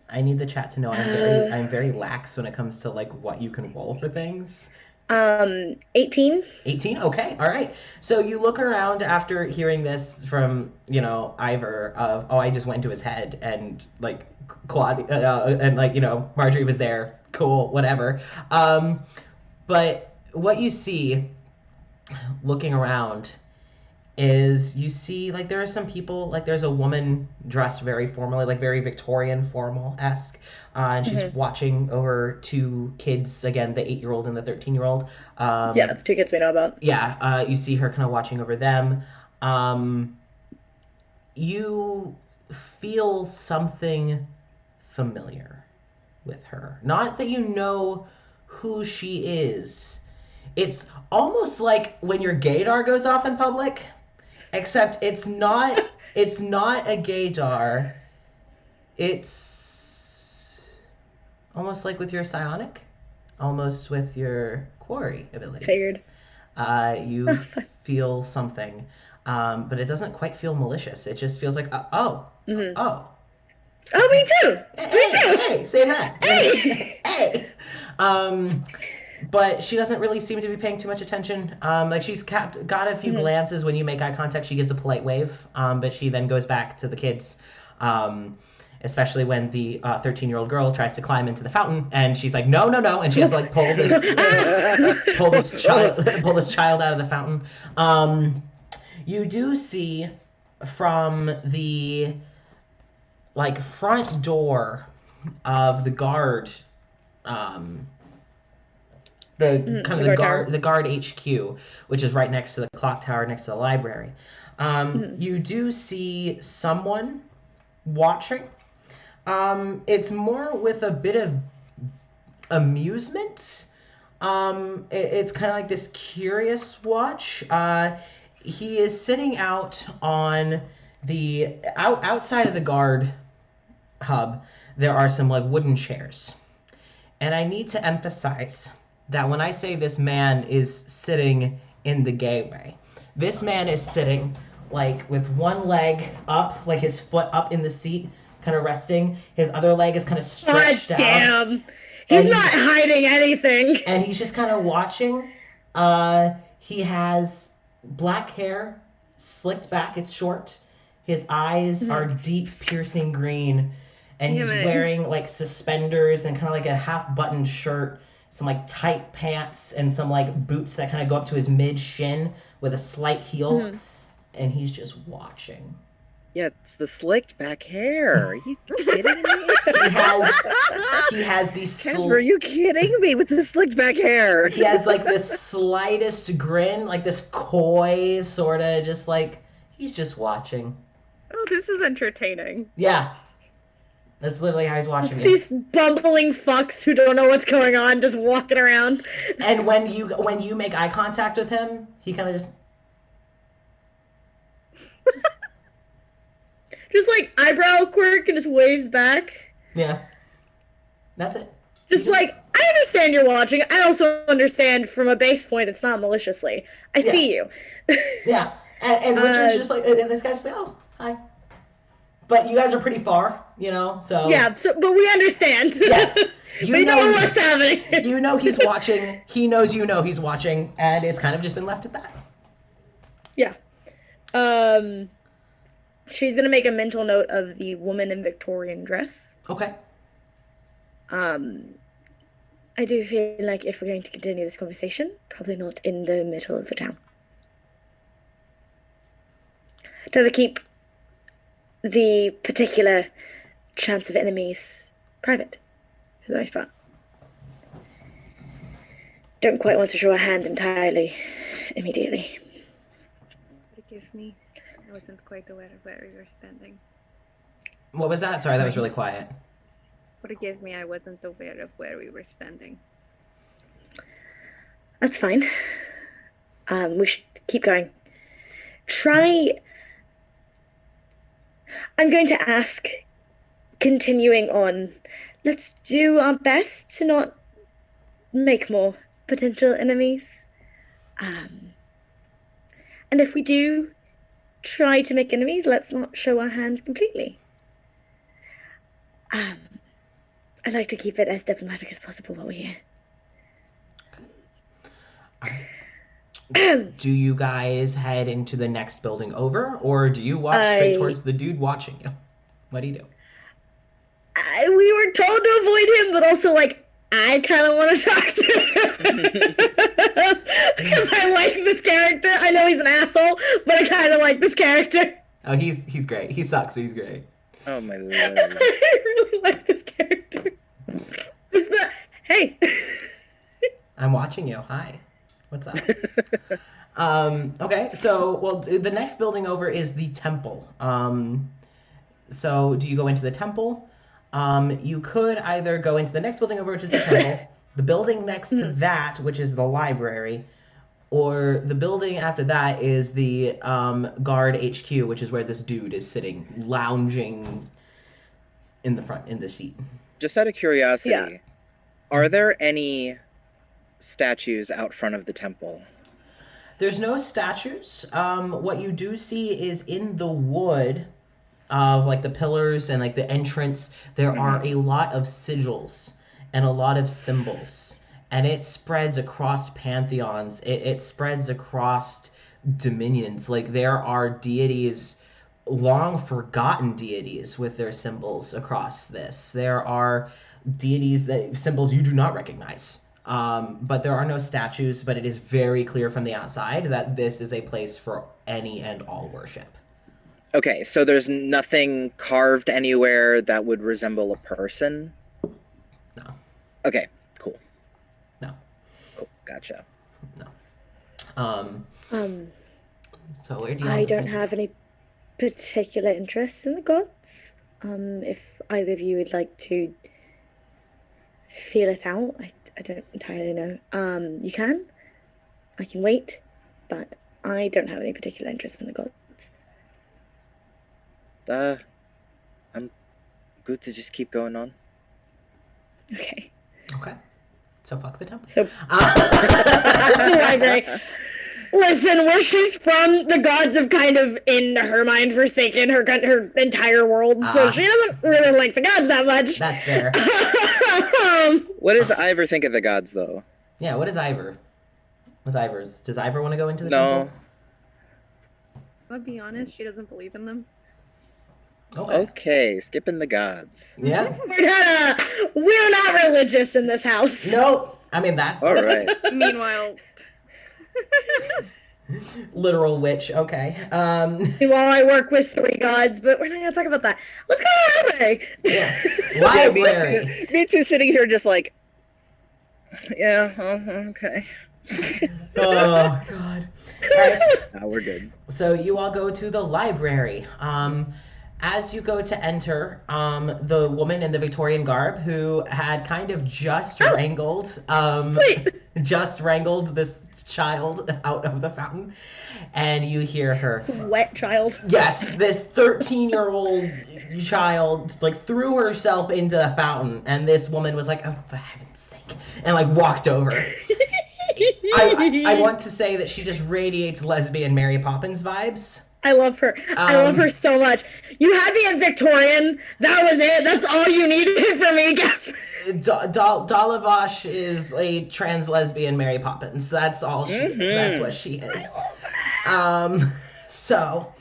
I need the chat to know I'm very lax when it comes to like what you can roll for things. 18. 18? Okay, all right. So you look around after hearing this from, you know, Ivor of, oh, I just went into his head, and like Claudia and like, you know, Marjorie was there. Cool, whatever. But what you see looking around is you see like there are some people, like there's a woman dressed very formally, like very Victorian formal-esque, and she's watching over 2 kids, again, the 8-year-old and the 13-year-old. Yeah, the 2 kids we know about. Yeah, you see her kind of watching over them. You feel something familiar with her. Not that you know who she is. It's almost like when your gaydar goes off in public, except it's not a gaydar. It's almost like with your psionic, almost with your quarry abilities. Figured. You feel something, but it doesn't quite feel malicious. It just feels like, oh. Oh, me too. Hey, say that. Hey. But she doesn't really seem to be paying too much attention. Like she's got a few glances when you make eye contact. She gives a polite wave, but she then goes back to the kids. Especially when the 13-year-old girl tries to climb into the fountain, and she's like, no, and she has to like pull this child out of the fountain. You do see from the like front door of the guard, the guard HQ, which is right next to the clock tower, next to the library. You do see someone watching. It's more with a bit of amusement. It's kind of like this curious watch. He is sitting out on the outside of the guard hub. There are some like wooden chairs, and I need to emphasize that when I say this man is sitting in the gateway, this man is sitting like with one leg up, like his foot up in the seat, kind of resting. His other leg is kind of God stretched out. damn. And He's not hiding anything. And he's just kind of watching. He has black hair, slicked back. It's short. His eyes are deep, piercing green, and he's Damn it. wearing like suspenders and kind of like a half-buttoned shirt, some like tight pants, and some like boots that kind of go up to his mid shin with a slight heel. And he's just watching. Yeah, it's the slicked back hair. Are you kidding me? He has these Casper, are you kidding me with the slicked back hair? He has like this slightest grin, like this coy sort of, just like he's just watching. Oh, this is entertaining. Yeah, that's literally how he's watching it. These bumbling fucks who don't know what's going on just walking around. And when you make eye contact with him, he kind of Just like eyebrow quirk and just waves back. yeah, that's it. Just like, I understand you're watching. I also understand from a base point it's not maliciously. I see you. Yeah, and Richard's just like, and this guy's just like, oh, hi. But you guys are pretty far, so. Yeah, but we understand. Yes. We know what's happening. You know he's watching. He knows you know he's watching, and it's kind of just been left at that. Yeah. She's gonna make a mental note of the woman in Victorian dress. Okay. I do feel like if we're going to continue this conversation, probably not in the middle of the town. To keep the particular chance of enemies private, for the most part. Don't quite want to show a hand entirely immediately. Forgive me. I wasn't quite aware of where we were standing. What was that? Sorry, that was really quiet. Forgive me, I wasn't aware of where we were standing. That's fine. We should keep going. I'm going to ask, continuing on, let's do our best to not make more potential enemies. And if we do try to make enemies, let's not show our hands completely. I'd like to keep it as diplomatic as possible while we're here. Do you guys head into the next building over, or do you walk straight towards the dude watching you? What do you do? We were told to avoid him, but also, like, I kind of want to talk to him. Because I like this character. I know he's an asshole, but I kind of like this character. Oh, he's great. He sucks, but he's great. Oh my lord. I really like this character. Hey. I'm watching you. Hi. What's up? Okay, so, well, the next building over is the temple. So do you go into the temple? You could either go into the next building over, which is the temple, the building next to that, which is the library, or the building after that is the guard HQ, which is where this dude is sitting, lounging in the front, in the seat. Just out of curiosity, are there any statues out front of the temple? There's no statues. What you do see is in the wood of like the pillars and like the entrance, there are a lot of sigils and a lot of symbols, and it spreads across pantheons. It spreads across dominions. Like there are deities, long forgotten deities, with their symbols across this. There are deities symbols you do not recognize. But there are no statues, but it is very clear from the outside that this is a place for any and all worship. Okay, so there's nothing carved anywhere that would resemble a person? No. Okay, cool. No. Cool, gotcha. No. So where do you I don't have any particular interest in the gods. If either of you would like to feel it out, I don't entirely know. You can. I can wait, but I don't have any particular interest in the gods. I'm good to just keep going on. Okay. Okay. So fuck the temple. So, library. Listen, where she's from, the gods have kind of, in her mind, forsaken her entire world, so she doesn't really like the gods that much. That's fair. What does Ivor think of the gods, though? Yeah, what is Ivor? What's Ivor's? Does Ivor want to go into the No. temple? I'll be honest, she doesn't believe in them. Okay, skipping the gods. Yeah? We're not religious in this house. No. I mean, that's... All right. Meanwhile, Literal witch. Okay. Meanwhile, I work with 3 gods, but we're not going to talk about that. Let's go to the library. Yeah. Yeah, Library. me too, sitting here just like, yeah, okay. Oh, God. All right. Now we're good. So you all go to the library. As you go to enter, the woman in the Victorian garb who had kind of just wrangled this child out of the fountain, and you hear her. It's a wet child. Yes, this 13-year-old child like threw herself into the fountain, and this woman was like, "Oh, for heaven's sake," and like walked over. I want to say that she just radiates lesbian Mary Poppins vibes. I love her. I love her so much. You had me in Victorian. That was it. That's all you needed from me, Casper. Dalavash is a trans lesbian Mary Poppins. That's all she is. That's what she is. So,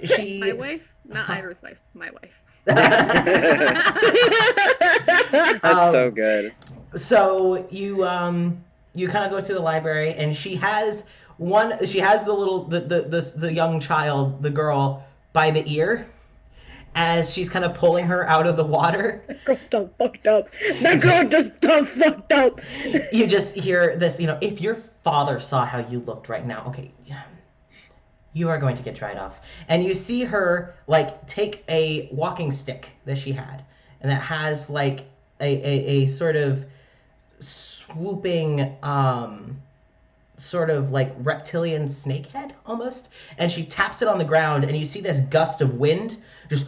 she... my wife? Not Ivor's wife. My wife. That's so good. So, you kind of go through the library, and she has the young child, the girl, by the ear, as she's kind of pulling her out of the water. That girl done fucked up. That girl just done fucked up. You just hear this, if your father saw how you looked right now, okay, you are going to get dried off. And you see her, like, take a walking stick that she had, and that has, like, a sort of swooping, sort of like reptilian snake head almost, and she taps it on the ground, and you see this gust of wind just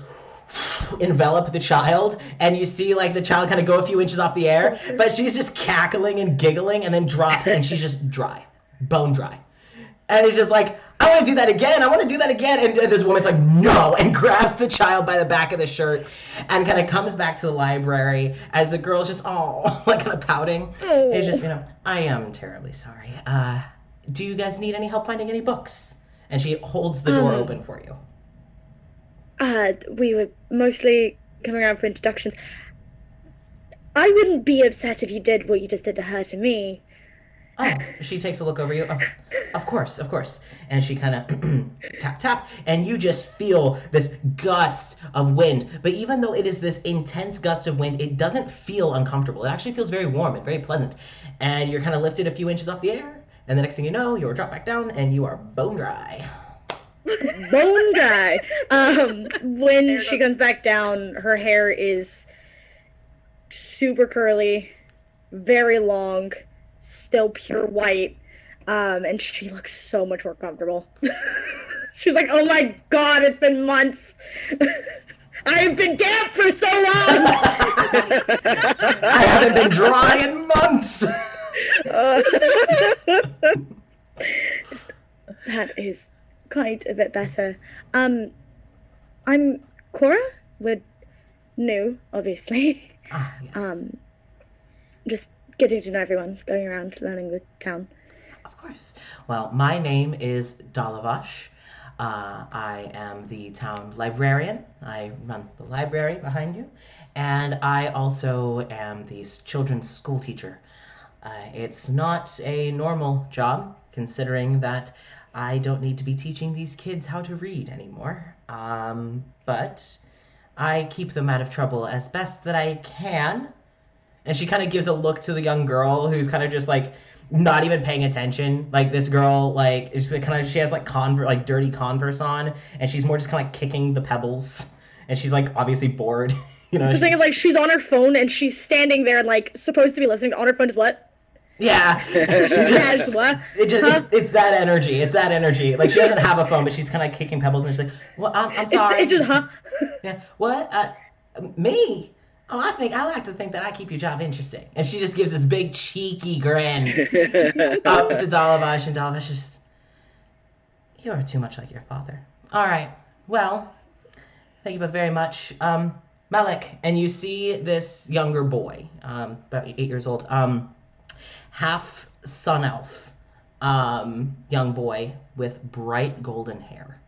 envelop the child, and you see like the child kind of go a few inches off the air, but she's just cackling and giggling and then drops, and she's just dry, bone dry. And it's just like, I want to do that again. And this woman's like, no, and grabs the child by the back of the shirt and kind of comes back to the library as the girl's just, like kind of pouting. It's just, I am terribly sorry. Do you guys need any help finding any books? And she holds the door open for you. We were mostly coming around for introductions. I wouldn't be upset if you did what you just did to her to me. Oh, she takes a look over you. Oh, of course. And she kind of tap, tap, and you just feel this gust of wind. But even though it is this intense gust of wind, it doesn't feel uncomfortable. It actually feels very warm and very pleasant. And you're kind of lifted a few inches off the air, and the next thing you know, you're dropped back down, and you are bone dry. Bone dry. When she comes back down, her hair is super curly, very long, still pure white, and she looks so much more comfortable. She's like, oh my god, it's been months. I've been damp for so long. I haven't been dry in months. That is quite a bit better. I'm Cora. We're new, obviously. Yes. Just getting to know everyone, going around, learning the town. Of course. Well, my name is Dalavash. I am the town librarian. I run the library behind you. And I also am the children's school teacher. It's not a normal job, considering that I don't need to be teaching these kids how to read anymore. But I keep them out of trouble as best that I can. And she kind of gives a look to the young girl who's kind of just like not even paying attention. Like this girl, like it's kind of, she has like dirty Converse on, and she's more just kind of like kicking the pebbles, and she's like obviously bored. You know, The thing of like she's on her phone and she's standing there like supposed to be listening on her phone. Is what? yeah. That's what? It's that energy. It's that energy. Like she doesn't have a phone, but she's kind of kicking pebbles, and she's like, "Well, I'm sorry." It's just Yeah. What? Me? Oh, I like to think that I keep your job interesting. And she just gives this big cheeky grin up to Dalavash, and Dalavash is just, you are too much like your father. All right. Well, thank you both very much. Malik, and you see this younger boy, about 8 years old, half sun elf, young boy with bright golden hair,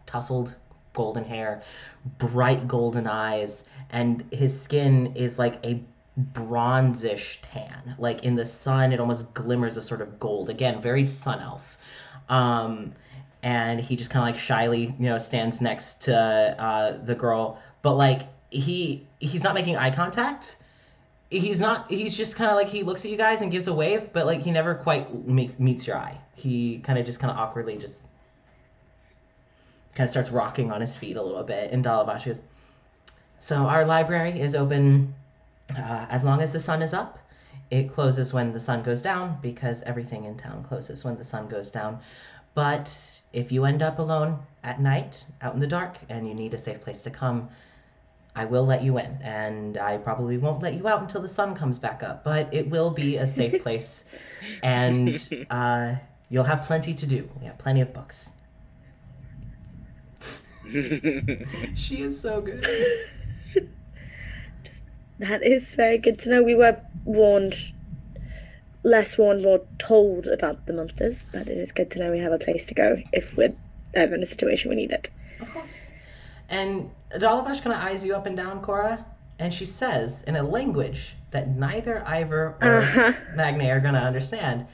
tousled golden hair, bright golden eyes, and his skin is like a bronzish tan. Like in the sun, it almost glimmers a sort of gold. Again, very sun elf. And he just kind of like shyly, stands next to the girl, but like he's not making eye contact. He's just kind of like, he looks at you guys and gives a wave, but like he never quite meets your eye. He kind of just kind of awkwardly just kind of starts rocking on his feet a little bit. And Dalavash goes, so our library is open as long as the sun is up. It closes when the sun goes down because everything in town closes when the sun goes down. But if you end up alone at night, out in the dark, and you need a safe place to come, I will let you in. And I probably won't let you out until the sun comes back up. But it will be a safe place. And you'll have plenty to do. We have plenty of books. She is so good. That is very good to know. We were less warned, more told about the monsters, but it is good to know we have a place to go if we're ever in a situation we need it. Of course. And Dalavash kind of eyes you up and down, Cora, and she says in a language that neither Ivor or Magne are going to understand,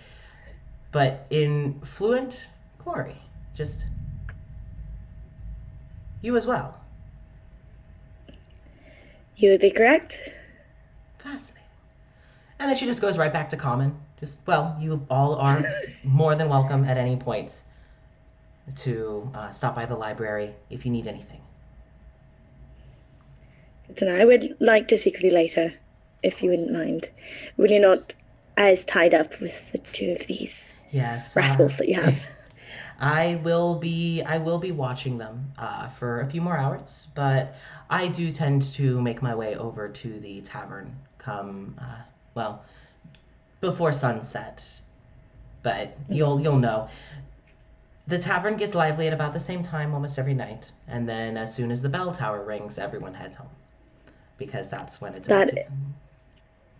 but in fluent Quarry, just you as well. You would be correct. Fascinating. And then she just goes right back to common. Just, well, you all are more than welcome at any point to stop by the library if you need anything. Good to know. I would like to speak with you later, if you wouldn't mind. When you're not as tied up with the two of these rascals that you have. I will be watching them for a few more hours, but I do tend to make my way over to the tavern come before sunset. But you'll know. The tavern gets lively at about the same time almost every night, and then as soon as the bell tower rings, everyone heads home, because that's when it's That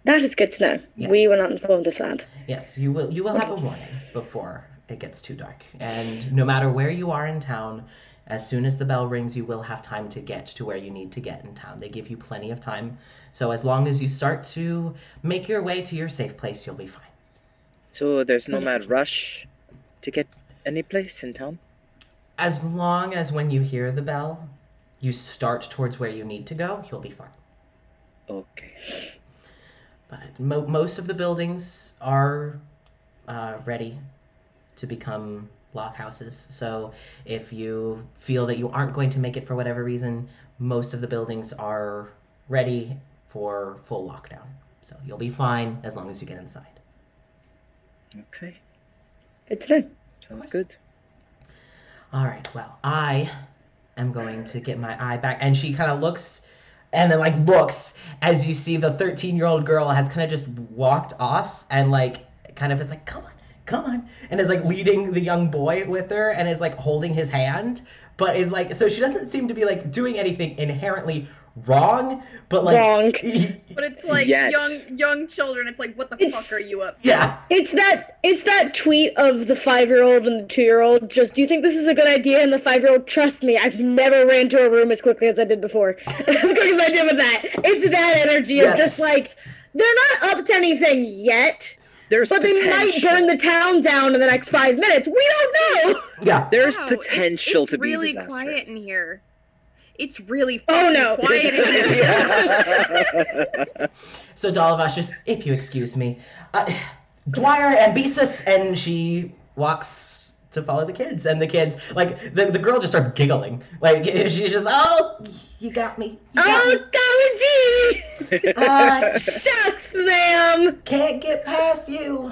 is good to know. Yes. We were not informed of that. Yes, you will have a warning before it gets too dark. And no matter where you are in town, as soon as the bell rings, you will have time to get to where you need to get in town. They give you plenty of time. So as long as you start to make your way to your safe place, you'll be fine. So there's no mad rush to get any place in town? As long as when you hear the bell, you start towards where you need to go, you'll be fine. Okay. But most of the buildings are ready to become blockhouses. So if you feel that you aren't going to make it for whatever reason, most of the buildings are ready for full lockdown. So you'll be fine as long as you get inside. Okay. Good to know. Sounds good. All right, well, I am going to get my eye back. And she kind of looks and then looks as you see the 13-year-old girl has kind of just walked off and kind of is like, come on, and is leading the young boy with her and is holding his hand, but is so she doesn't seem to be doing anything inherently wrong, but wrong. But it's Yes. young children. It's what the fuck are you up to? Yeah. It's that tweet of the 5-year-old and the 2-year-old. Just, do you think this is a good idea? And the 5-year-old, trust me, I've never ran to a room as quickly as I did before. As quick as I did with that. It's that energy of just they're not up to anything yet. But they might burn the town down in the next 5 minutes. We don't know. Yeah. There's Wow, potential it's to be really disastrous. quiet in here. It's really no. quiet in here. So Dalavash just, if you excuse me, Dwyer and Beesus, and she walks to follow the kids. And the kids, like, the girl just starts giggling. Like, she's just, oh, you got me. You got Oh, golly! Shucks, ma'am! Can't get past you,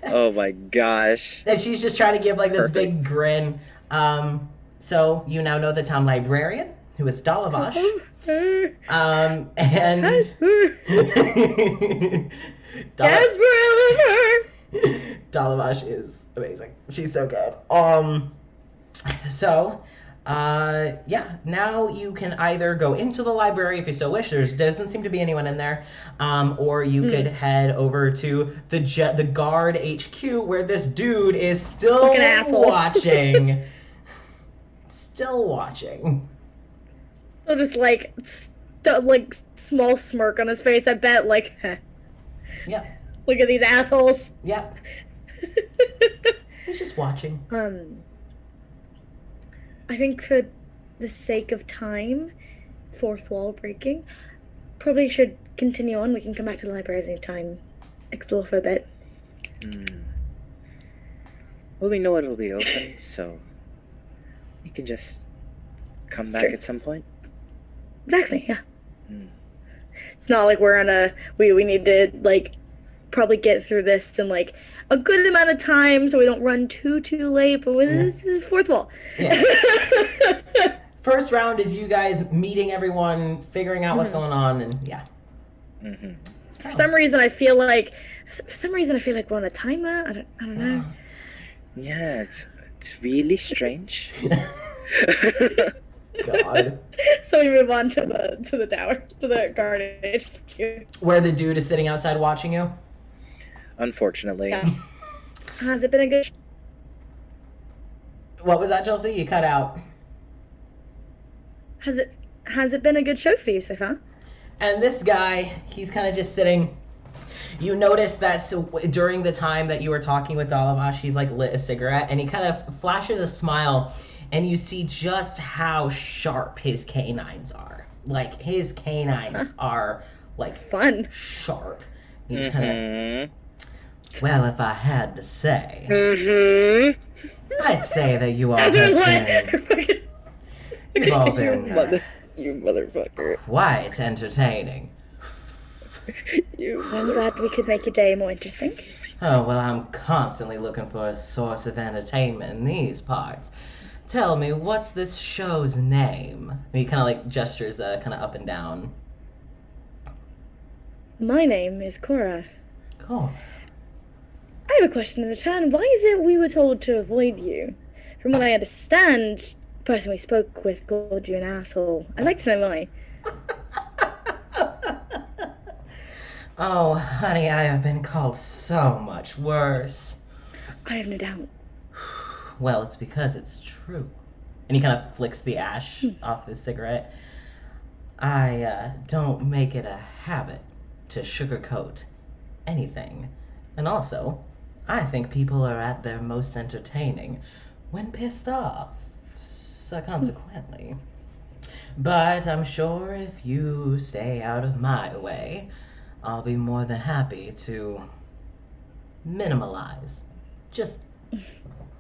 Oh my gosh. And she's just trying to give, like, this Perfect. big grin. So you now know the town librarian, who is Dalavash. And... Casper! Casper, I love her! Dalavash is amazing. She's so good. So, yeah, now you can either go into the library if you so wish. There doesn't seem to be anyone in there. Or you could head over to the guard HQ where this dude is still Fucking asshole. watching. Still watching. So just like, small smirk on his face, I bet, like, Yeah. look at these assholes. Yep. He's just watching. I think for the sake of time, fourth wall breaking, probably should continue on. We can come back to the library at any time, explore for a bit. Well, we know it'll be open, so we can just come back Sure. at some point. Exactly, yeah. It's not like we're on we need to, like, probably get through this in, like, a good amount of time so we don't run too late, but this is fourth wall. Yeah. First round is you guys meeting everyone, figuring out what's going on, and yeah. For some reason, I feel like we're on a timer. I don't know. Yeah, it's really strange. God. So we move on to the tower, to the guard HQ. Where the dude is sitting outside watching you? Unfortunately. Yeah. Has it been a good? What was that, Chelsea? You cut out. Has it been a good show for you so far? And this guy, he's kind of just sitting. You notice that during the time that you were talking with Dalavash, he's like lit a cigarette, and he kind of flashes a smile, and you see just how sharp his canines are. Like, his canines are, like, Fun. sharp. He's kind of, well, if I had to say, I'd say that you all have been, you've all been You motherfucker. quite entertaining. I'm glad we could make your day more interesting. Oh, well, I'm constantly looking for a source of entertainment in these parts. Tell me, what's this show's name? And he kind of like gestures kind of up and down. My name is Cora. Cool. I have a question in return. Why is it we were told to avoid you? From what I understand, the person we spoke with called you an asshole. I'd like to know why. Oh, honey, I have been called so much worse. I have no doubt. Well, it's because it's true. And he kind of flicks the ash off his cigarette. I don't make it a habit to sugarcoat anything. And also, I think people are at their most entertaining when pissed off. So consequently. But I'm sure if you stay out of my way, I'll be more than happy to minimalize just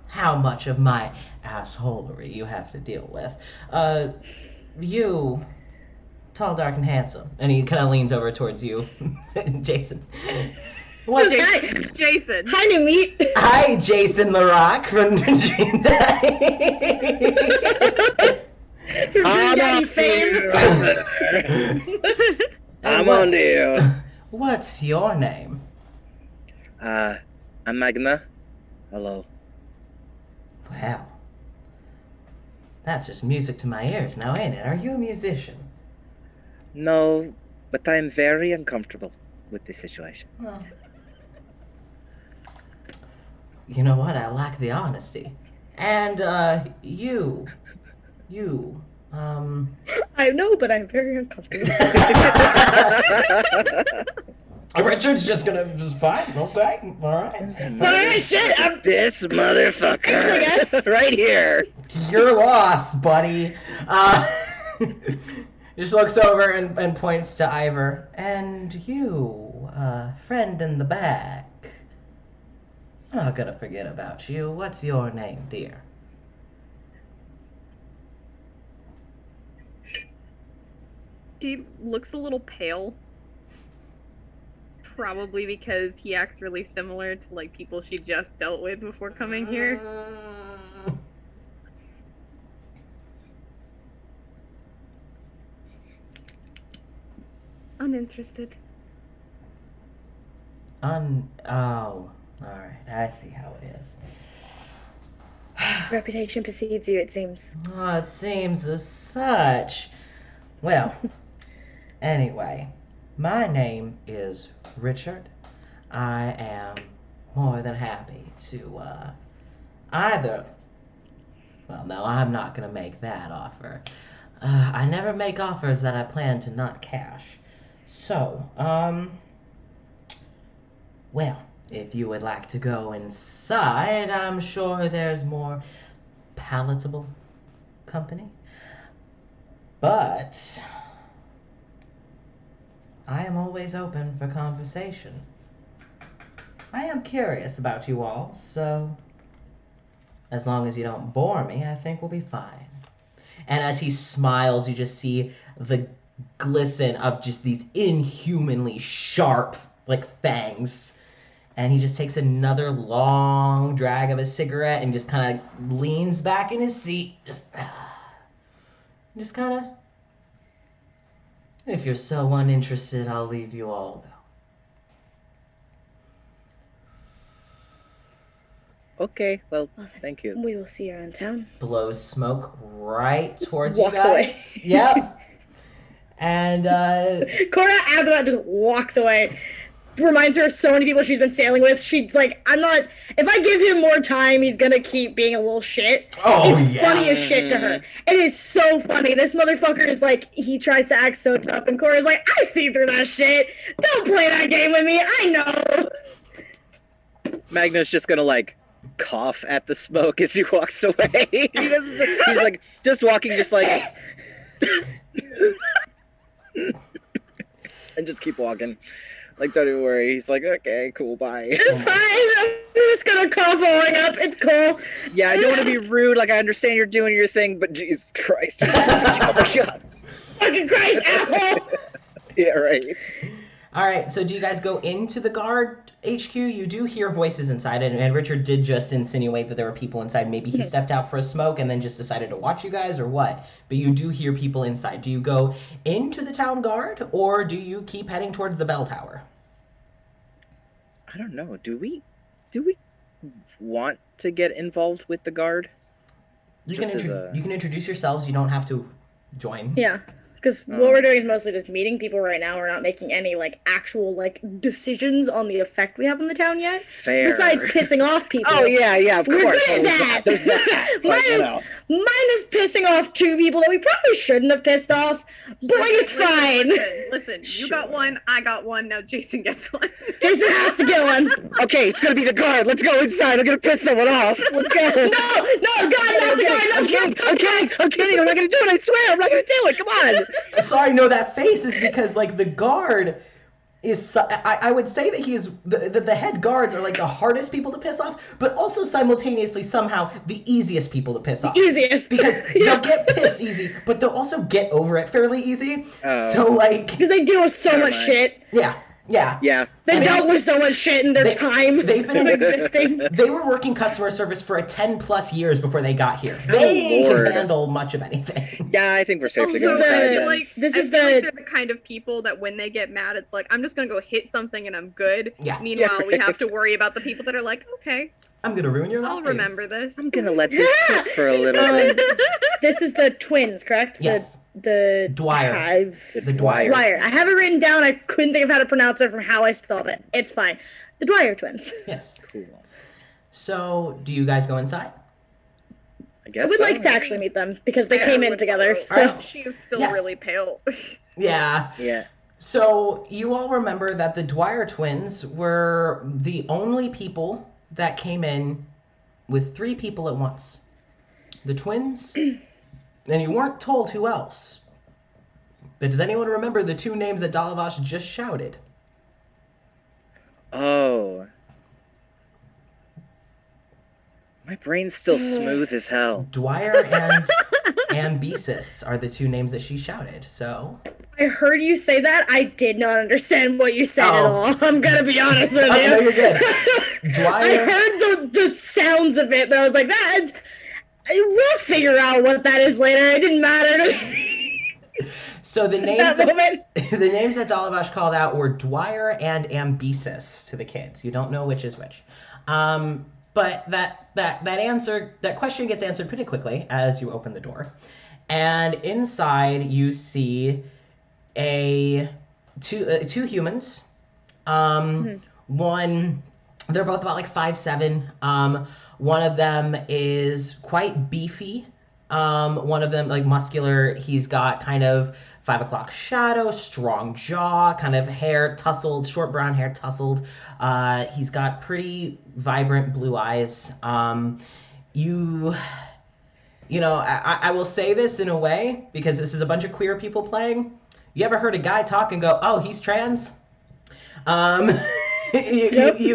how much of my assholery you have to deal with. You, tall, dark, and handsome. And he kind of leans over towards you, Jason. What, Jason? Jason. Hi, new meat. Hi, Jason the Rock from Dream Daddy. From Dream Daddy fame. I'm on to you. What's your name? I'm Magna. Hello. Well, that's just music to my ears now, ain't it? Are you a musician? No, but I'm very uncomfortable with this situation. Well, you know what? I like the honesty. And, I know, but I'm very uncomfortable. Richard's just fine, okay, alright. Alright, shit, I'm This motherfucker. I guess. Right here. Your loss, buddy. Just looks over and points to Ivor. And you, friend in the back. I'm not gonna forget about you. What's your name, dear? He looks a little pale. Probably because he acts really similar to like people she just dealt with before coming here. Uninterested. Oh, alright, I see how it is. Reputation precedes you, it seems. Oh, it seems as such. Well, anyway, my name is Richard. I am more than happy to, either. Well, no, I'm not gonna make that offer. I never make offers that I plan to not cash. So, well, if you would like to go inside, I'm sure there's more palatable company. But I am always open for conversation. I am curious about you all, so as long as you don't bore me, I think we'll be fine. And as he smiles, you just see the glisten of just these inhumanly sharp, like, fangs. And he just takes another long drag of his cigarette and just kind of leans back in his seat. Just kind of... If you're so uninterested, I'll leave you all, though. Okay, well, thank you. We will see you around town. Blows smoke right towards you Walks away. guys. Yep. And, Cora, after that, just walks away. Reminds her of so many people she's been sailing with. She's like, if I give him more time, he's gonna keep being a little shit. Oh, it's yeah. funny as shit to her. It is so funny. This motherfucker is like, he tries to act so tough, and Cora's like, I see through that shit. Don't play that game with me. I know. Magna's just gonna, like, cough at the smoke as he walks away. He's like, just walking, just like... and just keep walking. Like, don't even worry. He's like, okay, cool, bye. It's fine. I'm just gonna cough following up. It's cool. Yeah, I don't want to be rude. Like, I understand you're doing your thing, but Jesus Christ. Oh my God. Fucking Christ, asshole. Yeah, right. all right, so do you guys go into the guard HQ? You do hear voices inside, and Richard did just insinuate that there were people inside. Maybe he stepped out for a smoke and then just decided to watch you guys, or what? But you do hear people inside. Do you go into the town guard, or do you keep heading towards the bell tower? I don't know. Do we want to get involved with the guard? You can introduce yourselves. You don't have to join. Yeah. Because what we're doing is mostly just meeting people right now. We're not making any, like, actual, like, decisions on the effect we have on the town yet. Fair. Besides pissing off people. Oh, yeah, of We're course. good at that. There's that. But, you know. Minus pissing off two people that we probably shouldn't have pissed off, but, like, it's fine. Listen, you got one, I got one, now Jason gets one. Jason has to get one. Okay, it's gonna be the guard. Let's go inside. I'm gonna piss someone off. Let's go. No, God, not the guy. I'm kidding. I'm not gonna do it. I swear, I'm not gonna do it. Come on. Sorry, no, that face is because, like, the guard is... I would say that he is... The head guards are, like, the hardest people to piss off, but also simultaneously, somehow, the easiest people to piss off. Easiest. Because they'll get pissed easy, but they'll also get over it fairly easy. So, like... Because they deal with so much shit. Yeah. They dealt with so much shit in their time they've been existing. They were working customer service for 10+ years before they got here. They can handle much of anything. Yeah, I think we're safe to go This is inside. the- then. Like, This I is feel like the- they're the kind of people that when they get mad, it's like, I'm just gonna go hit something and I'm good. Yeah. Meanwhile, we have to worry about the people that are like, okay, I'm gonna ruin your life. I'll remember this. I'm gonna let this sit for a little bit. This is the twins, correct? Yes. The Dwyer. The Dwyer. Dwyer. I have it written down. I couldn't think of how to pronounce it from how I spelled it. It's fine. The Dwyer twins. Yes. Cool. So, do you guys go inside? I I guess would so. like to actually meet them because they Yeah, came in would together. love- So She is still Yes. really pale. Yeah. Yeah. So, you all remember that the Dwyer twins were the only people that came in with 3 people at once. The twins, and you weren't told who else. But does anyone remember the 2 names that Dalavash just shouted? Oh. My brain's still smooth as hell. Dwyer and Ambesis are the two names that she shouted. So I heard you say that. I did not understand what you said at Oh. all. I'm gonna be honest with Oh, you. no, you're good. Dwyer. I heard the sounds of it, but I was like, we'll figure out what that is later. It didn't matter to me. So the names That moment. the names that Dalabash called out were Dwyer and Ambesis to the kids. You don't know which is which. But that question gets answered pretty quickly as you open the door. And inside you see two humans. One, they're both about like 5'7". One of them is quite beefy. One of them like muscular. He's got kind of 5 o'clock shadow, strong jaw, kind of hair tousled, short brown hair tousled. He's got pretty vibrant blue eyes. You know, I will say this in a way because this is a bunch of queer people playing. You ever heard a guy talk and go, "Oh, he's trans"? You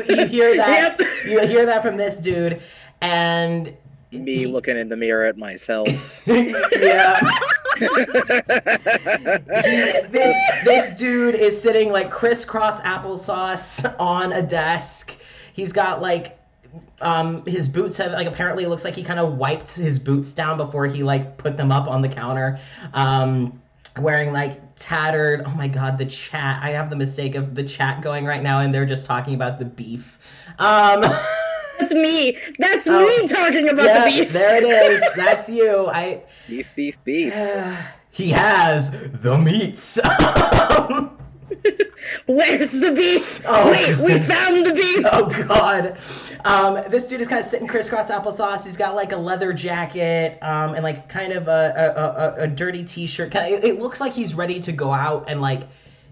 hear that? Yep. You hear that from this dude, and Me looking in the mirror at myself. yeah. This dude is sitting like crisscross applesauce on a desk. He's got like his boots have like apparently it looks like he kind of wiped his boots down before he like put them up on the counter. Wearing like tattered, oh my god, the chat. I have the mistake of the chat going right now and they're just talking about the beef. That's me. That's me talking about the beef. There it is. That's you. Beef. He has the meats. Where's the beef? Oh. Wait, we found the beef. Oh god. This dude is kind of sitting crisscross applesauce. He's got like a leather jacket and like kind of a dirty t-shirt. It looks like he's ready to go out and like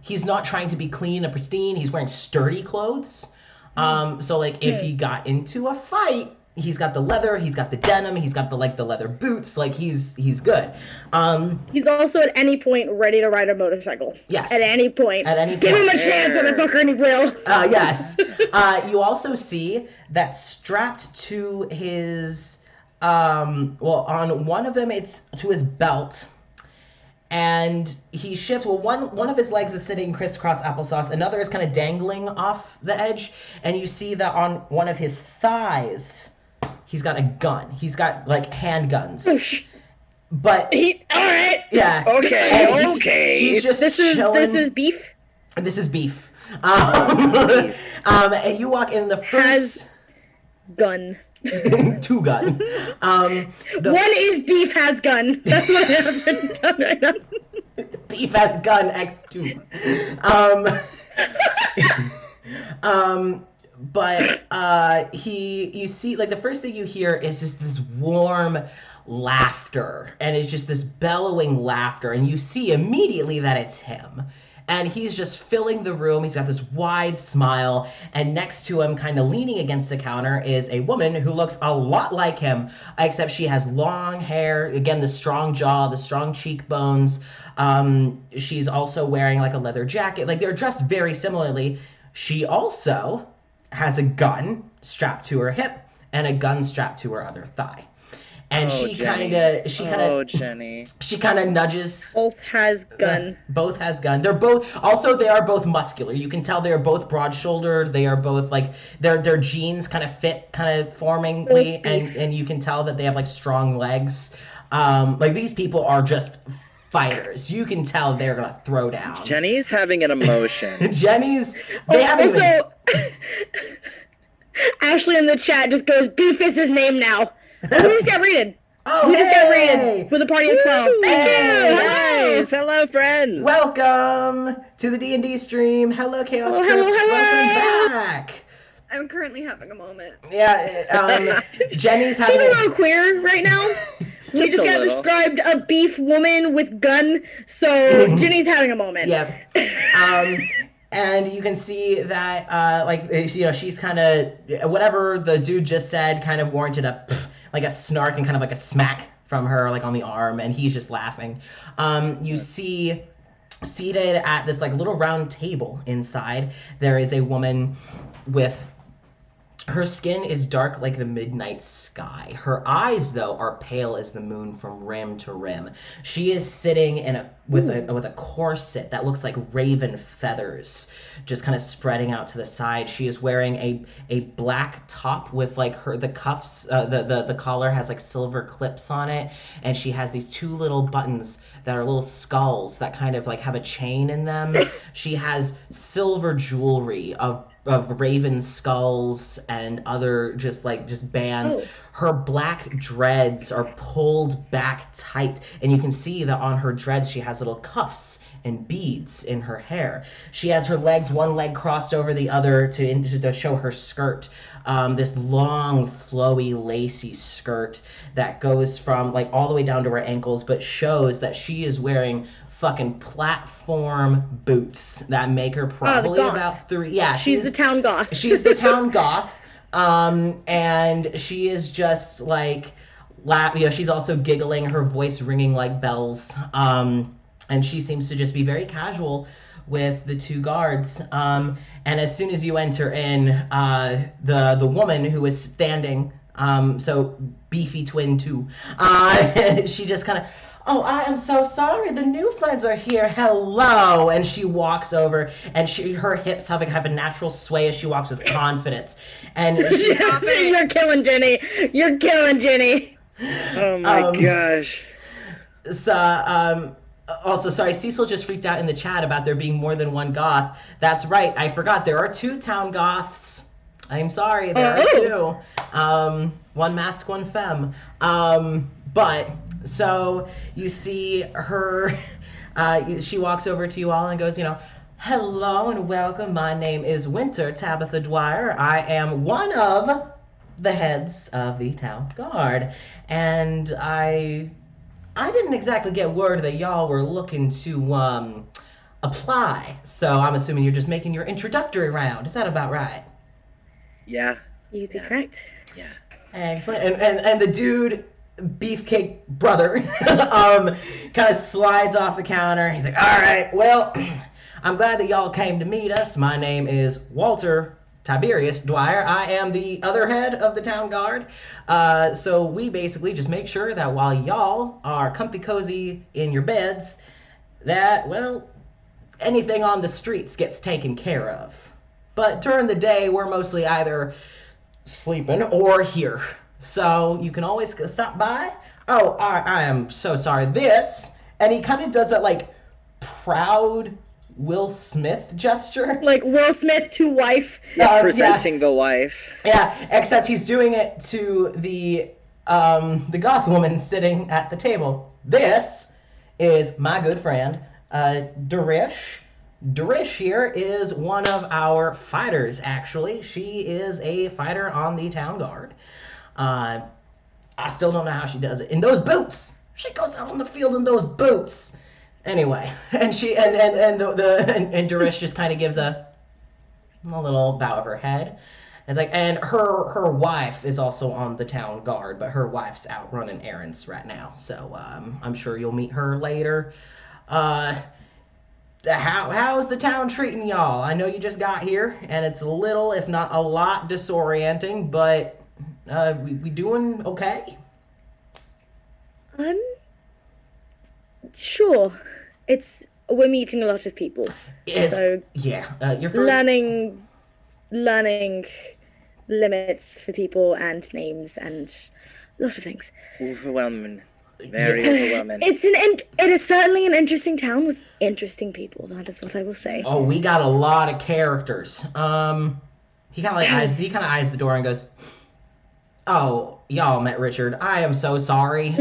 he's not trying to be clean and pristine. He's wearing sturdy clothes. So like if he got into a fight, he's got the leather, he's got the denim, he's got the leather boots, like he's good. He's also at any point ready to ride a motorcycle. Yes. At any point. At any Give point. him a chance, motherfucker, and he will. Yes. You also see that strapped to his on one of them it's to his belt. And he shifts. Well, one of his legs is sitting crisscross applesauce. Another is kind of dangling off the edge. And you see that on one of his thighs, he's got a gun. He's got like handguns. But All right. yeah. Okay. He's just This chilling. is beef. This is beef. And you walk in the first Has gun. two gun. One is beef has gun. That's what I have written down right now. Beef has gun X2. But you see, like the first thing you hear is just this warm laughter, and it's just this bellowing laughter, and you see immediately that it's him. And he's just filling the room. He's got this wide smile. And next to him, kind of leaning against the counter, is a woman who looks a lot like him, except she has long hair. Again, the strong jaw, the strong cheekbones. She's also wearing like a leather jacket. Like they're dressed very similarly. She also has a gun strapped to her hip and a gun strapped to her other thigh. And she kind of Jenny. She kind of nudges. Both has gun. Both has gun. They are both muscular. You can tell they are both broad-shouldered. They are both like their jeans kind of fit kind of formingly, and you can tell that they have like strong legs. Like these people are just fighters. You can tell they're gonna throw down. Jenny's having an emotion. Also, Ashley in the chat just goes, beef is his name now. We just got raided. Oh, We just got hey! raided with a party of 12. Thank you. Hello. Nice. Hello, friends. Welcome to the D&D stream. Hello, Chaos Hello, Crypt. hello. Welcome back. I'm currently having a moment. Yeah, Jenny's She's having a little queer right now. We Just just a got little. described a beef woman with gun, so Jenny's having a moment. Yep. And you can see that, she's kind of, whatever the dude just said kind of warranted a snark and kind of like a smack from her, like on the arm, and he's just laughing. You see, seated at this like little round table inside, there is a woman with Her skin is dark like the midnight sky. Her eyes, though, are pale as the moon from rim to rim. She is sitting with a corset that looks like raven feathers, just kind of spreading out to the side. She is wearing a black top with like the cuffs. The collar has like silver clips on it, and she has these two little buttons that are little skulls that kind of like have a chain in them. She has silver jewelry of raven skulls and other just bands. Oh. Her black dreads are pulled back tight, and you can see that on her dreads she has little cuffs and beads in her hair. She has her legs, one leg crossed over the other to show her skirt. This long, flowy, lacy skirt that goes from like all the way down to her ankles, but shows that she is wearing fucking platform boots that make her probably about 3. Yeah, she's the town goth. She's the town goth. And she is just like, she's also giggling, her voice ringing like bells. And she seems to just be very casual with the two guards. And as soon as you enter in, the woman who is standing, so beefy twin too, she just kind of, "Oh, I am so sorry. The new friends are here. Hello." And she walks over, and her hips have a natural sway as she walks with confidence. And you're killing Jenny. You're killing Jenny. Oh my gosh. So, also, sorry, Cecil just freaked out in the chat about there being more than one goth. That's right. I forgot. There are 2 town goths. I'm sorry. There are 2. One mask, one femme. But so you see her, she walks over to you all and goes, "Hello and welcome. My name is Winter Tabitha Dwyer. I am one of the heads of the town guard. And I didn't exactly get word that y'all were looking to apply. So I'm assuming you're just making your introductory round. Is that about right?" Yeah. You'd be correct. Yeah. Excellent. And the dude, Beefcake brother, kind of slides off the counter. He's like, "All right, well, I'm glad that y'all came to meet us. My name is Walter Tiberius Dwyer. I am the other head of the town guard. So we basically just make sure that while y'all are comfy cozy in your beds, that, well, anything on the streets gets taken care of. But during the day, we're mostly either sleeping or here. So you can always stop by. Oh, I am so sorry. This," and he kind of does that like proud Will Smith gesture. Like Will Smith to wife. Presenting the wife. Yeah, except he's doing it to the goth woman sitting at the table. "This is my good friend, Darish. Darish here is one of our fighters, actually. She is a fighter on the town guard. I still don't know how she does it. In those boots! She goes out on the field in those boots!" Anyway, and Darish just kind of gives a little bow of her head. It's like, and her wife is also on the town guard, but her wife's out running errands right now. So I'm sure you'll meet her later. How's the town treating y'all? I know you just got here, and it's a little, if not a lot, disorienting, but we doing okay? Sure. We're meeting a lot of people. You're learning limits for people and names and a lot of things. Overwhelming. Very overwhelming. It is certainly an interesting town with interesting people. That is what I will say. Oh, we got a lot of characters. He kind of eyes the door and goes, "Oh, y'all met Richard. I am so sorry.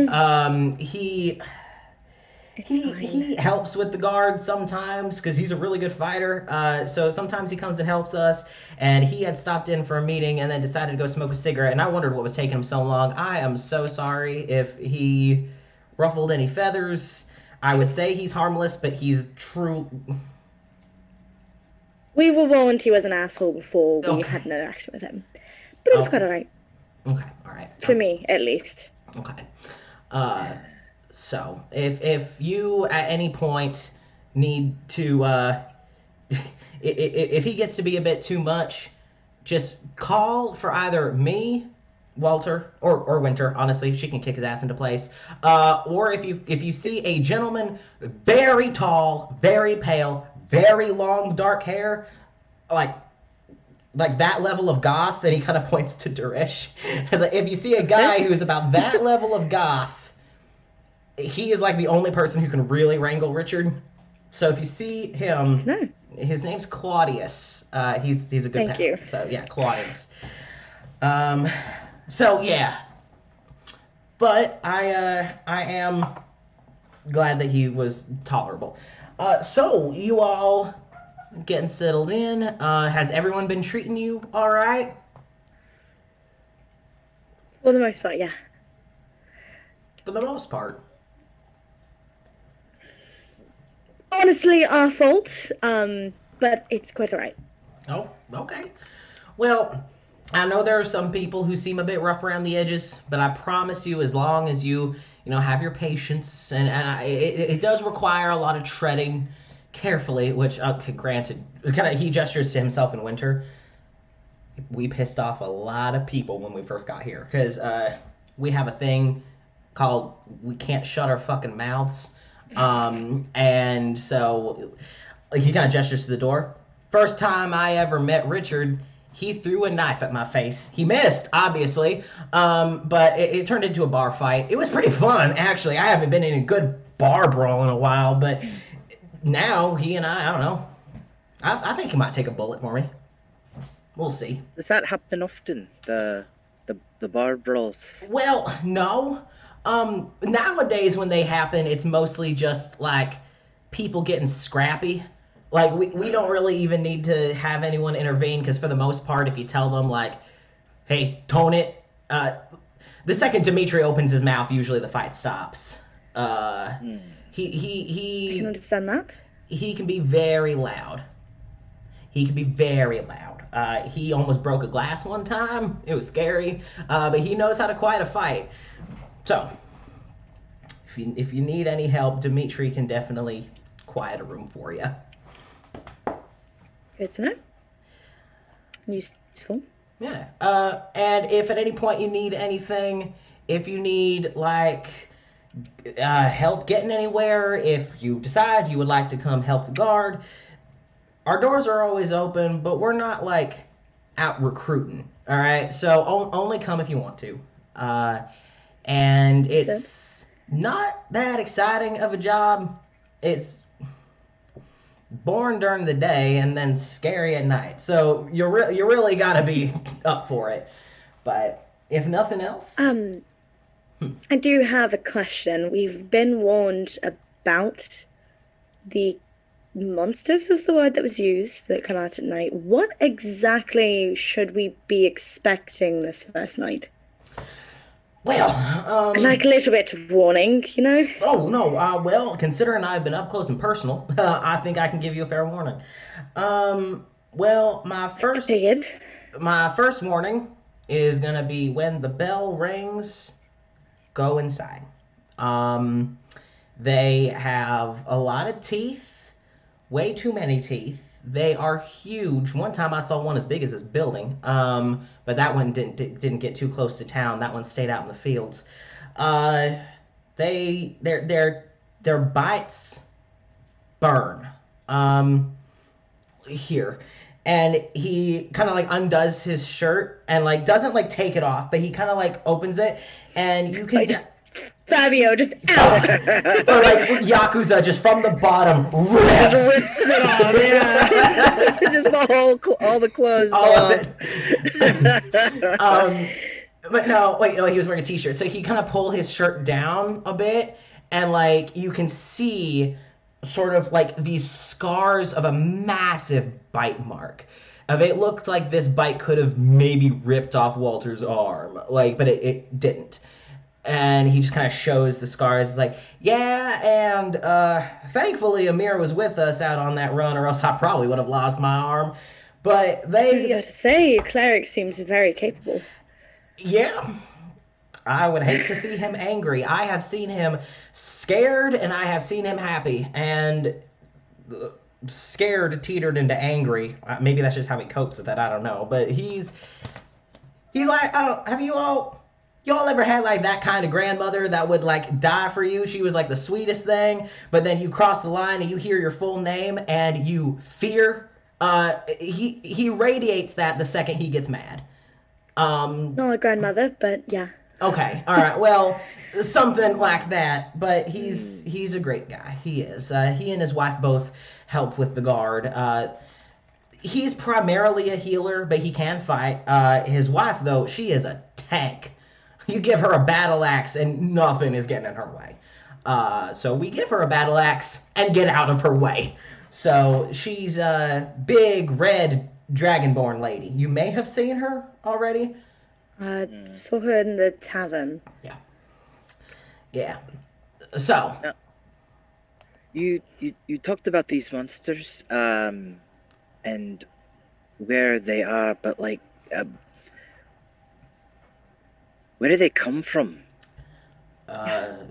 He helps with the guards sometimes because he's a really good fighter. So sometimes he comes and helps us. And he had stopped in for a meeting and then decided to go smoke a cigarette. And I wondered what was taking him so long. I am so sorry if he ruffled any feathers. I would say he's harmless, but he's true." We were warned he was an asshole before we had an interaction with him. But it was quite alright. Okay, alright. For me, at least. Okay. So, if you at any point need to, if he gets to be a bit too much, just call for either me, Walter, or Winter. Honestly, she can kick his ass into place. Or if you see a gentleman, very tall, very pale, very long dark hair, like that level of goth, and he kind of points to Durish. Like, if you see a guy who's about that level of goth, he is like the only person who can really wrangle Richard. So if you see him, his name's Claudius. He's a good Thank you. So yeah, Claudius. So yeah, but I am glad that he was tolerable. So you all getting settled in. Has everyone been treating you all right? For the most part, yeah. For the most part. Honestly, our fault. But it's quite alright. Oh, okay. Well, I know there are some people who seem a bit rough around the edges, but I promise you, as long as you have your patience, and it does require a lot of treading carefully, which, okay, granted, he gestures to himself in Winter. We pissed off a lot of people when we first got here, because we have a thing called we can't shut our fucking mouths. And so he kind of gestures to the door. First time I ever met Richard, he threw a knife at my face. He missed, obviously, but it turned into a bar fight. It was pretty fun, actually. I haven't been in a good bar brawl in a while, but now he and I don't know. I think he might take a bullet for me. We'll see. Does that happen often? The bar brawls? Well, no. Nowadays when they happen, it's mostly just like people getting scrappy. Like we don't really even need to have anyone intervene, because for the most part, if you tell them like, hey, tone it, the second Dimitri opens his mouth, usually the fight stops. He I can understand that. He can be very loud. He almost broke a glass one time. It was scary, but he knows how to quiet a fight. So, if you need any help, Dimitri can definitely quiet a room for you. Good to know. Useful. Yeah. And if at any point you need anything, if you need like help getting anywhere, if you decide you would like to come help the guard, our doors are always open, but we're not like out recruiting. All right. So only come if you want to. And it's not that exciting of a job. It's boring during the day and then scary at night. So you really got to be up for it. But if nothing else, I do have a question. We've been warned about the monsters, is the word that was used, that come out at night. What exactly should we be expecting this first night? Well, like a little bit of warning, you know? Oh, no, well, considering I've been up close and personal, I think I can give you a fair warning. Well, my first warning is gonna be when the bell rings, go inside. They have a lot of teeth, way too many teeth. They are huge. One time I saw one as big as this building, but that one didn't get too close to town. That one stayed out in the fields. Their bites burn. Here, and he kind of like undoes his shirt and like doesn't like take it off, but he kind of like opens it, and you can Fabio, just out. Or like Yakuza, just from the bottom, rips it off. Yeah, just all the clothes. All of it. But no, wait, no, he was wearing a t-shirt, so he kind of pulled his shirt down a bit, and like you can see sort of like these scars of a massive bite mark. It looked like this bite could have maybe ripped off Walter's arm, like, but it didn't. And he just kind of shows the scars, like, yeah, and thankfully Amir was with us out on that run, or else I probably would have lost my arm. But I was about to say, your cleric seems very capable. Yeah. I would hate to see him angry. I have seen him scared, and I have seen him happy. And scared teetered into angry. Maybe that's just how he copes with it. I don't know. But he's like, I don't. Have y'all ever had like that kind of grandmother that would like die for you? She was like the sweetest thing, but then you cross the line and you hear your full name and you fear. He radiates that the second he gets mad. Not a grandmother, but yeah. Okay, all right. Well, something like that. But he's a great guy. He is. He and his wife both help with the guard. He's primarily a healer, but he can fight. His wife, though, she is a tank. You give her a battle axe, and nothing is getting in her way. So we give her a battle axe and get out of her way. So she's a big red dragonborn lady. You may have seen her already. Saw her in the tavern. Yeah. Yeah. So. Now, you talked about these monsters, and where they are, but like, where do they come from?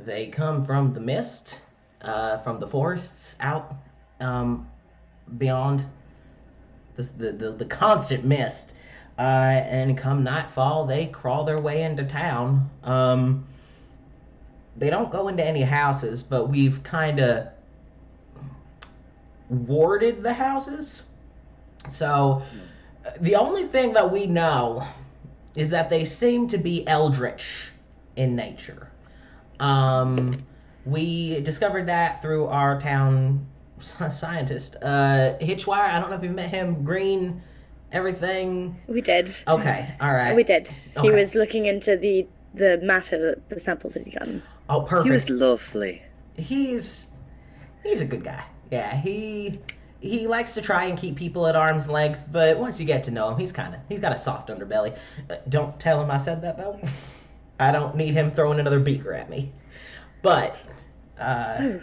They come from the mist, from the forests out beyond the constant mist. And come nightfall, they crawl their way into town. They don't go into any houses, but we've kind of warded the houses. So the only thing that we know is that they seem to be eldritch in nature. We discovered that through our town scientist, Hitchwire. I don't know if you've met him. Green, everything. We did. Okay, all right. We did. Okay. He was looking into the matter, the samples that he gotten. Oh, perfect. He was lovely. He's a good guy. Yeah, he likes to try and keep people at arm's length, but once you get to know him, he's got a soft underbelly. Don't tell him I said that though. I don't need him throwing another beaker at me. But they've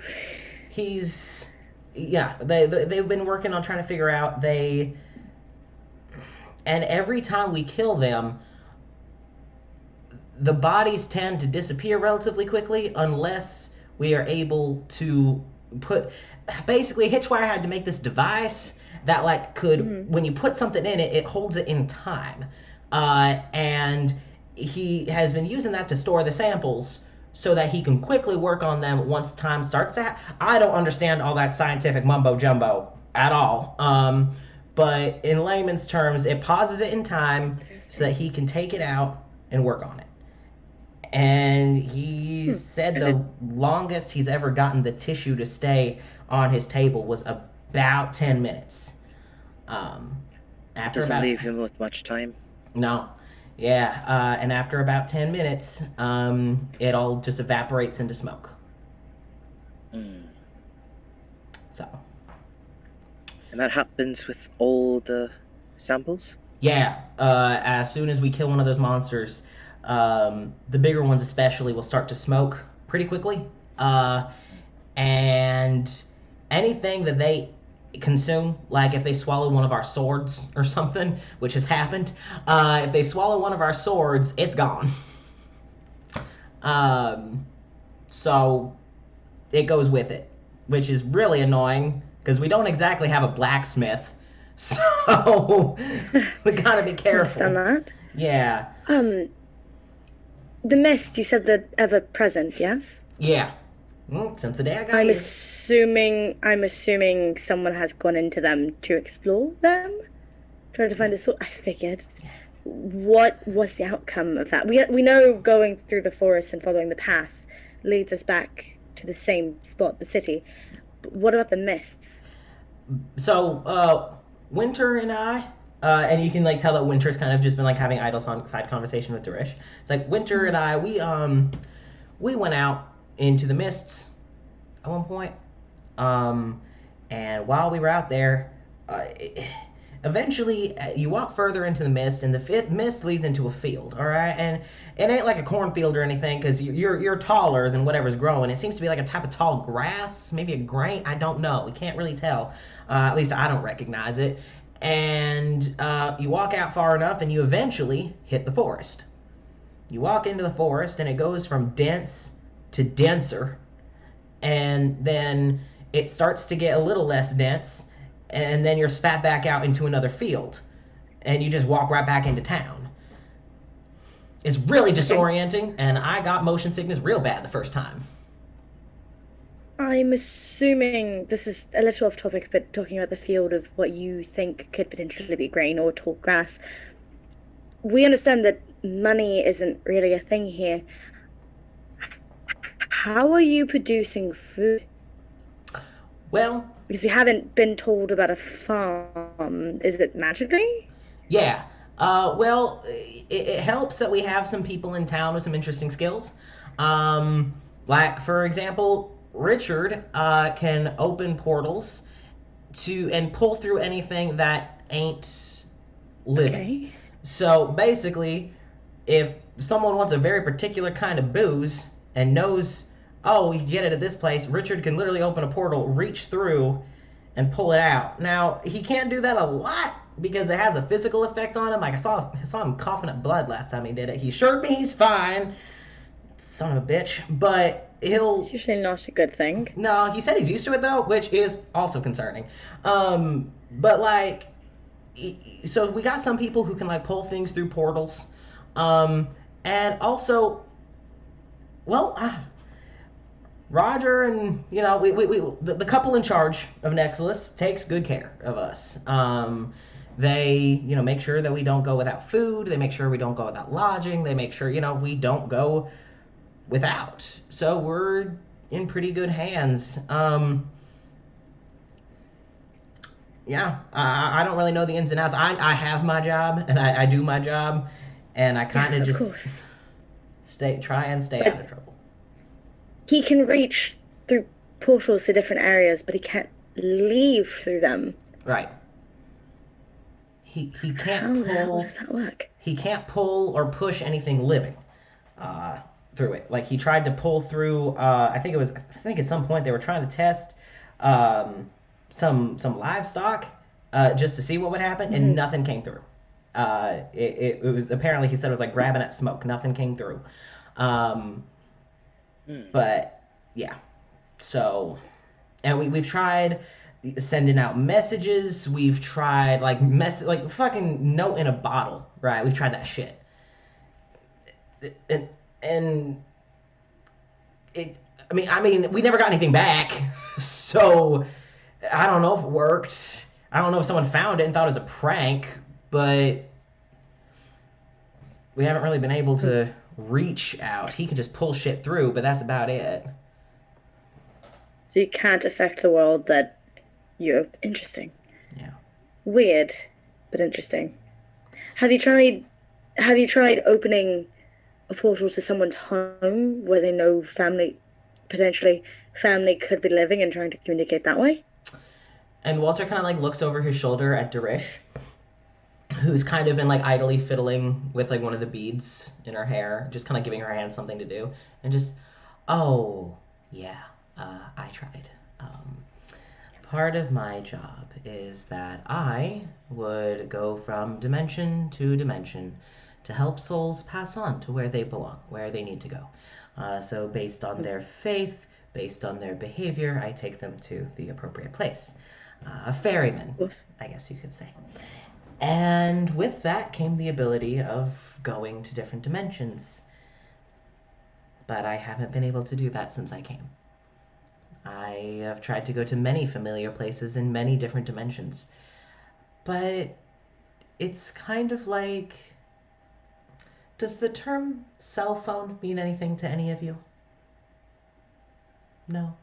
been working on trying to figure out and every time we kill them, the bodies tend to disappear relatively quickly unless we are able to basically Hitchwire had to make this device that like could when you put something in it, it holds it in time. And he has been using that to store the samples so that he can quickly work on them once time starts to I don't understand all that scientific mumbo jumbo at all. But in layman's terms, it pauses it in time so that he can take it out and work on it. And he said the longest he's ever gotten the tissue to stay on his table was about 10 minutes. Doesn't leave him with much time. No. Yeah, and after about 10 minutes, it all just evaporates into smoke. So. And that happens with all the samples? Yeah, as soon as we kill one of those monsters, the bigger ones especially will start to smoke pretty quickly. And anything that they consume, like if they swallow one of our swords or something, which has happened, if they swallow one of our swords, it's gone. So it goes with it, which is really annoying because we don't exactly have a blacksmith, so we gotta be careful. Understand that? Yeah. The mist, you said they're ever present, yes? Yeah. Since the day I got I'm here. assuming someone has gone into them to explore them, trying to find a sword. I figured. What was the outcome of that? We know going through the forest and following the path leads us back to the same spot, the city. But what about the mists? So, Winter and I, and you can like tell that Winter's kind of just been like having idle side conversation with Darish. It's like Winter and I, we went out into the mists at one point, and while we were out there, eventually you walk further into the mist, and the mist leads into a field. All right, and it ain't like a cornfield or anything because you're taller than whatever's growing. It seems to be like a type of tall grass, maybe a grain. I don't know. We can't really tell. At least I don't recognize it. And you walk out far enough, and you eventually hit the forest. You walk into the forest, and it goes from dense to denser, and then it starts to get a little less dense, and then you're spat back out into another field, and you just walk right back into town. It's really Okay. disorienting, and I got motion sickness real bad the first time. I'm assuming this is a little off topic, but talking about the field of what you think could potentially be grain or tall grass, we understand that money isn't really a thing here. How are you producing food? Well, Because we haven't been told about a farm. Is it magically? yeah. Well, it helps that we have some people in town with some interesting skills. Um, like, for example, Richard can open portals to and pull through anything that ain't living. Okay. So basically, if someone wants a very particular kind of booze and knows, oh, we can get it at this place, Richard can literally open a portal, reach through, and pull it out. Now he can't do that a lot because it has a physical effect on him. Like I saw him coughing up blood last time he did it. He assured me he's fine, son of a bitch. But It's he'll usually not a good thing. no. He said he's used to it though, which is also concerning. But like so we got some people who can like pull things through portals, um, and also, well, Roger and the couple in charge of Nexilis takes good care of us. They make sure that we don't go without food. They make sure we don't go without lodging. They make sure we don't go without. So we're in pretty good hands. Yeah, I don't really know the ins and outs. I have my job and I do my job, and I kind Yeah, of of just course. try and stay out But of trouble. he can reach through portals to different areas, but he can't leave through them. Right. He can't How the hell does pull that work? or push anything living uh, through it. Like he tried to pull through. I think at some point they were trying to test um, some livestock just to see what would happen, and Hmm. nothing came through. It was apparently he said it was like grabbing at smoke. Nothing came through. Um, Hmm. but yeah, so and we've tried sending out messages. We've tried like fucking note in a bottle, right? We've tried that shit, and and it. I mean, we never got anything back, so I don't know if it worked. I don't know if someone found it and thought it was a prank, but we haven't really been able to reach out. He can just pull shit through, but that's about it. So you can't affect the world that you're interesting. Yeah. Weird, but interesting. Have you tried have you tried opening a portal to someone's home where they know potentially family could be living and trying to communicate that way? And Walter kind of like looks over his shoulder at Darish, who's kind of been like idly fiddling with like one of the beads in her hair, just kind of giving her hand something to do, and just, oh yeah, I tried. Part of my job is that I would go from dimension to dimension to help souls pass on to where they belong, where they need to go. So based on their faith, based on their behavior, I take them to the appropriate place. A ferryman, Of course. I guess you could say. And with that came the ability of going to different dimensions. But I haven't been able to do that since I came. I have tried to go to many familiar places in many different dimensions. But it's kind of like. Does the term cell phone mean anything to any of you? No?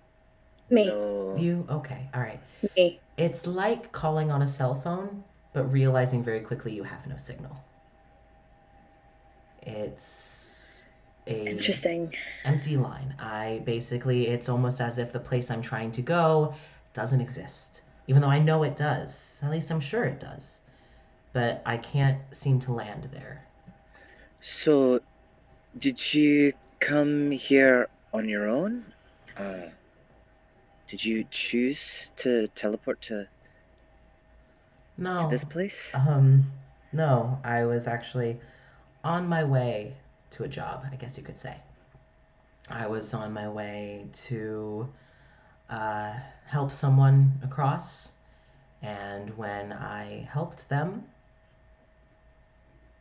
Me. No. You? Okay, alright. Me. It's like calling on a cell phone, but realizing very quickly you have no signal. It's a Interesting. empty line. It's almost as if the place I'm trying to go doesn't exist. Even though I know it does. At least I'm sure it does. But I can't seem to land there. So, did you come here on your own? Uh, did you choose to teleport to No. this place? No. I was actually on my way to a job, I guess you could say. I was on my way to help someone across, And when I helped them,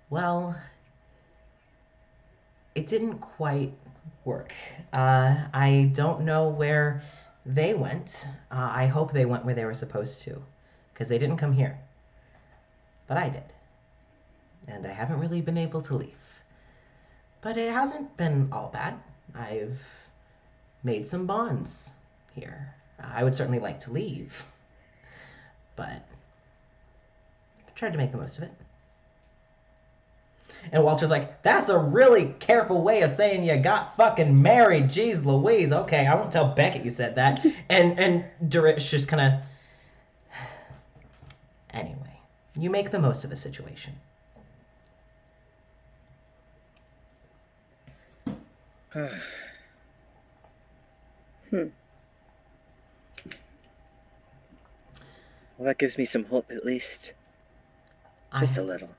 well, it didn't quite work. I don't know where they went. I hope they went where they were supposed to, because they didn't come here. But I did. And I haven't really been able to leave. But it hasn't been all bad. I've made some bonds here. I would certainly like to leave, but I've tried to make the most of it. And Walter's like, that's a really careful way of saying you got fucking married. Jeez Louise. Okay, I won't tell Beckett you said that. And Dorish just kind of... Anyway, you make the most of a situation. Well, that gives me some hope, at least. Just a little.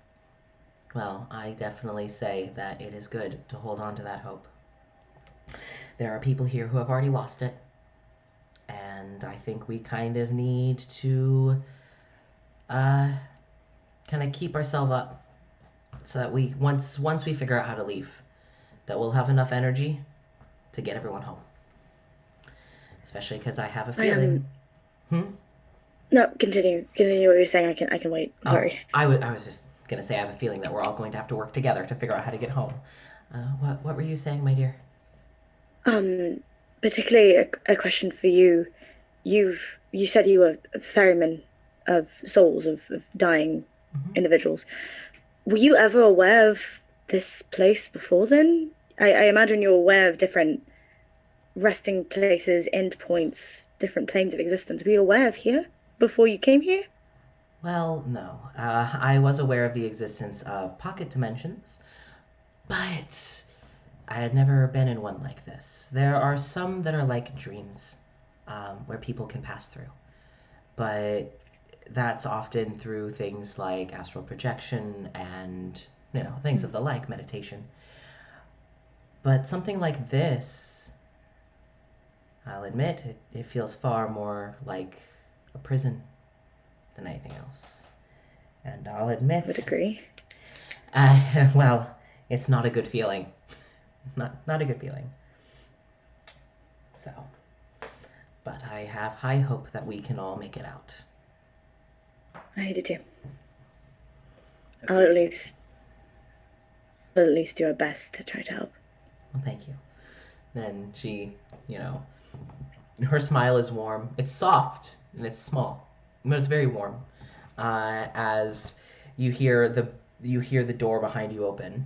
Well, I definitely say that it is good to hold on to that hope. There are people here who have already lost it, and I think we kind of need to kind of keep ourselves up so that we once we figure out how to leave, that we'll have enough energy to get everyone home. Especially because I have a feeling. No, continue what you're saying. I can wait. Sorry. I was just gonna say I have a feeling that we're all going to have to work together to figure out how to get home. What were you saying, my dear? Particularly a question for you. You said you were a ferryman of souls of dying individuals. Were you ever aware of this place before then? I imagine you're aware of different resting places, endpoints, different planes of existence. Were you aware of here before you came here? Well, no. I was aware of the existence of pocket dimensions, but I had never been in one like this. There are some that are like dreams, where people can pass through, but that's often through things like astral projection and, things of the like, meditation. But something like this, I'll admit, it feels far more like a prison than anything else. And I'll admit... I would agree. Well, it's not a good feeling. Not a good feeling. So, but I have high hope that we can all make it out. I do too. I'll at least do our best to try to help. Well, thank you. Then she, her smile is warm. It's soft and it's small, but it's very warm. As you hear the door behind you open,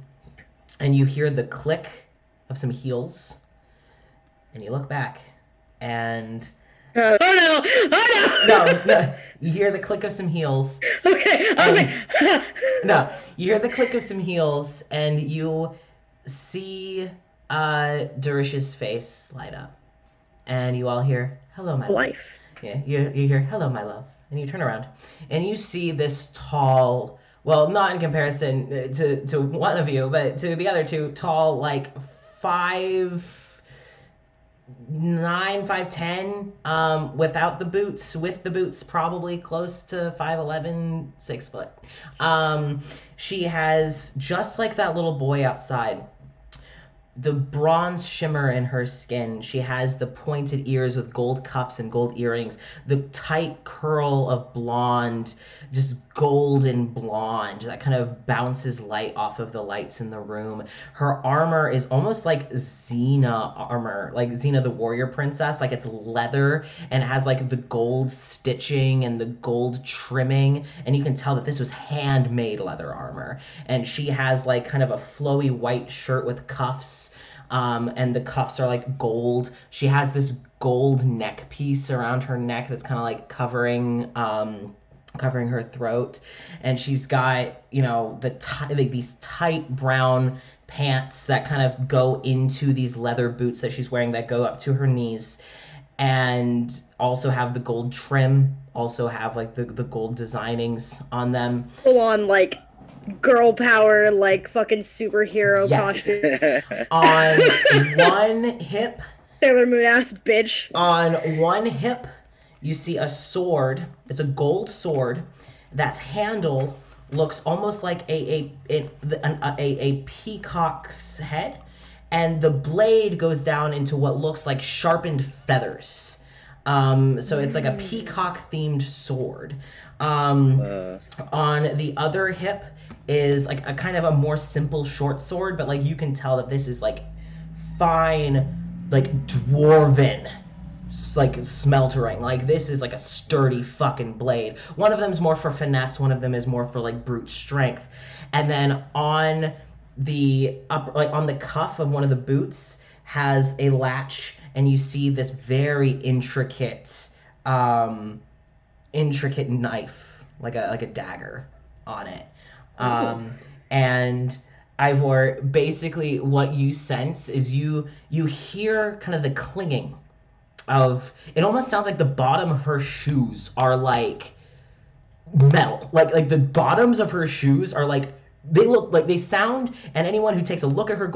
and you hear the click of some heels, and you look back, and oh no! No, you hear the click of some heels. Okay, I was like, no, you hear the click of some heels, and you see Durish's face light up, and you all hear, "Hello, my wife." Yeah, you hear, "Hello, my love," and you turn around, and you see this tall, well, not in comparison to one of you, but to the other two, tall, like 5'9", 5'10", without the boots. With the boots, probably close to 5'11", 6 foot. She has, just like that little boy outside, the bronze shimmer in her skin. She has the pointed ears with gold cuffs and gold earrings, the tight curl of blonde, just golden blonde that kind of bounces light off of the lights in the room. Her armor is almost like Xena armor, like Xena the warrior princess, like it's leather and it has like the gold stitching and the gold trimming, and you can tell that this was handmade leather armor. And she has like kind of a flowy white shirt with cuffs, and the cuffs are like gold. She has this gold neck piece around her neck that's kind of like covering her throat, and she's got these tight brown pants that kind of go into these leather boots that she's wearing that go up to her knees, and also have the gold trim, also have like the gold designings on them. Full on like girl power, like fucking superhero costume. On one hip, Sailor Moon ass bitch. on one hip, you see a sword. It's a gold sword. That's handle looks almost like a peacock's head, and the blade goes down into what looks like sharpened feathers. So it's like a peacock themed sword. On the other hip is like a kind of a more simple short sword, but like you can tell that this is like fine, like dwarven, like smeltering. Like this is like a sturdy fucking blade. One of them is more for finesse, one of them is more for like brute strength. And then on the up, like on the cuff of one of the boots has a latch, and you see this very intricate knife, like a dagger on it. And Ivor, basically what you sense is you hear kind of the clinging of, it almost sounds like the bottom of her shoes are like metal. Like the bottoms of her shoes are like, they look like they sound, and anyone who takes a look at her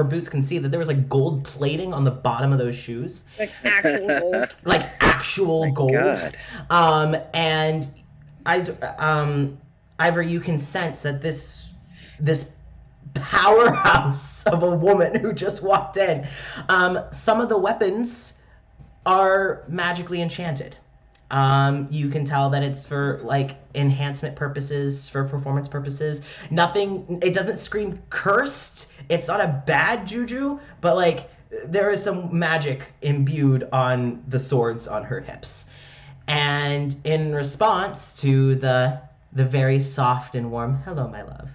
boots can see that there was like gold plating on the bottom of those shoes. Like actual gold. Like actual gold. God. And Ivor, you can sense that this powerhouse of a woman who just walked in, some of the weapons are magically enchanted. You can tell that it's for like enhancement purposes, for performance purposes. Nothing, it doesn't scream cursed. It's not a bad juju, but like there is some magic imbued on the swords on her hips. And in response to the very soft and warm, "Hello, my love,"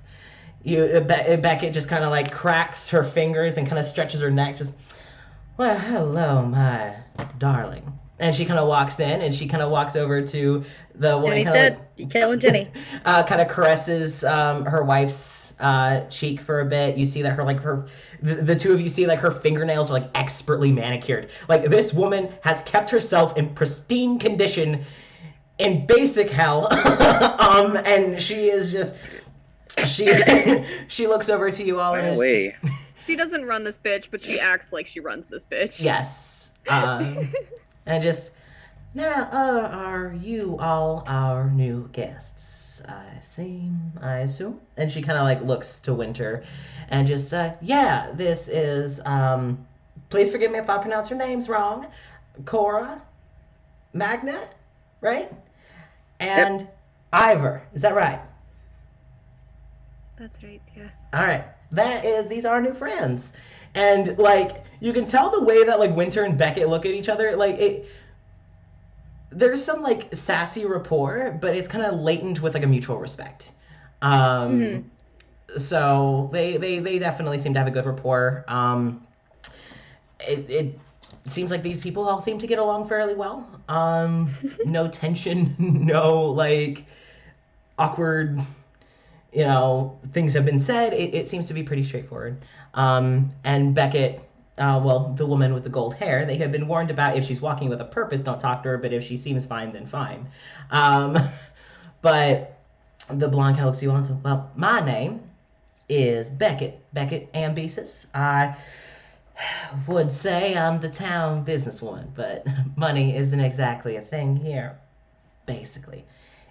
Beckett just kind of like cracks her fingers and kind of stretches her neck, just, "Well, hello, my darling." And she kind of walks in, and she kind of walks over to the woman. Jenny's dead. You killing Jenny. Kind of caresses her wife's cheek for a bit. You see that the two of you see like her fingernails are like expertly manicured. Like this woman has kept herself in pristine condition in basic hell. And she is just, she looks over to you all and she doesn't run this bitch, but she acts like she runs this bitch. Yes. And just, "Now, are you all our new guests? I assume." And she kind of like looks to Winter and just, "Yeah, this is, please forgive me if I pronounce your names wrong, Cora Magna, right? And yep. Ivor, is that right?" That's right, yeah. All right. These are our new friends. And like you can tell the way that like Winter and Beckett look at each other, like there's some like sassy rapport, but it's kind of latent with like a mutual respect. So they definitely seem to have a good rapport. It seems like these people all seem to get along fairly well. No tension, no like awkward, things have been said. It seems to be pretty straightforward. And Beckett, the woman with the gold hair, they have been warned about, if she's walking with a purpose, don't talk to her, but if she seems fine, then fine. But the blonde kind of looks at you all and says, "Well, my name is Beckett Ambesis. I would say I'm the town businesswoman, but money isn't exactly a thing here, basically.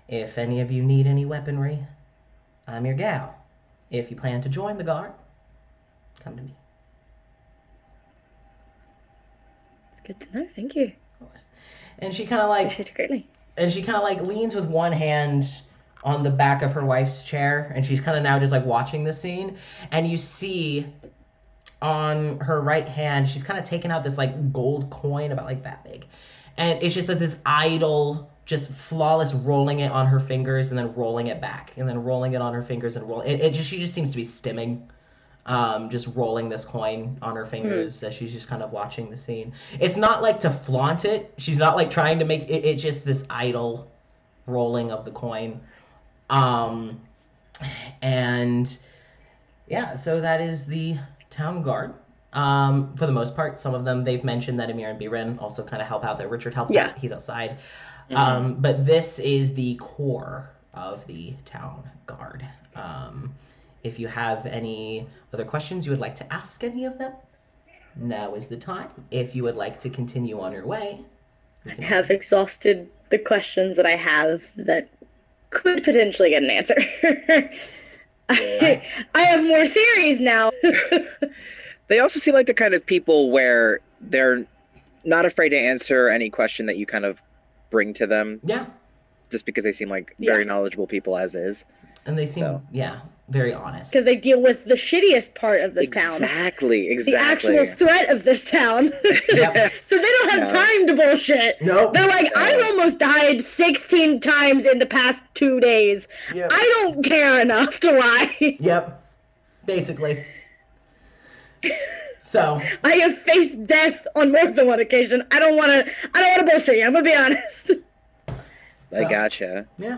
If any of you need any weaponry, I'm your gal. If you plan to join the guard, come to me." It's good to know, thank you. And she kind of like, appreciate it greatly. And she kind of like leans with one hand on the back of her wife's chair, and she's kind of now just like watching the scene. And you see on her right hand, she's kind of taken out this like gold coin about like that big. And it's just that this idle, just flawless rolling it on her fingers and then rolling it back and then rolling it on her fingers and rolling it. She just seems to be stimming, just rolling this coin on her fingers as she's just kind of watching the scene. It's not like to flaunt it. She's not like trying to make it. It's just this idle rolling of the coin. And yeah, so that is the town guard. For the most part, some of them, they've mentioned that Amir and Biren also kind of help out, that Richard helps out. He's outside. But this is the core of the town guard. If you have any other questions you would like to ask any of them, now is the time. If you would like to continue on your way, I have exhausted the questions that I have that could potentially get an answer. I have more theories now. They also seem like the kind of people where they're not afraid to answer any question that you kind of bring to them. Yeah. Just because they seem like very knowledgeable people as is. And they seem, very honest. Because they deal with the shittiest part of this town. Exactly. The actual threat of this town. Yep. So they don't have time to bullshit. Nope. They're like, I've almost died 16 times in the past 2 days. Yep. I don't care enough to lie. Yep. Basically. So I have faced death on more than one occasion. I don't wanna bullshit you, I'm gonna be honest. I gotcha. yeah.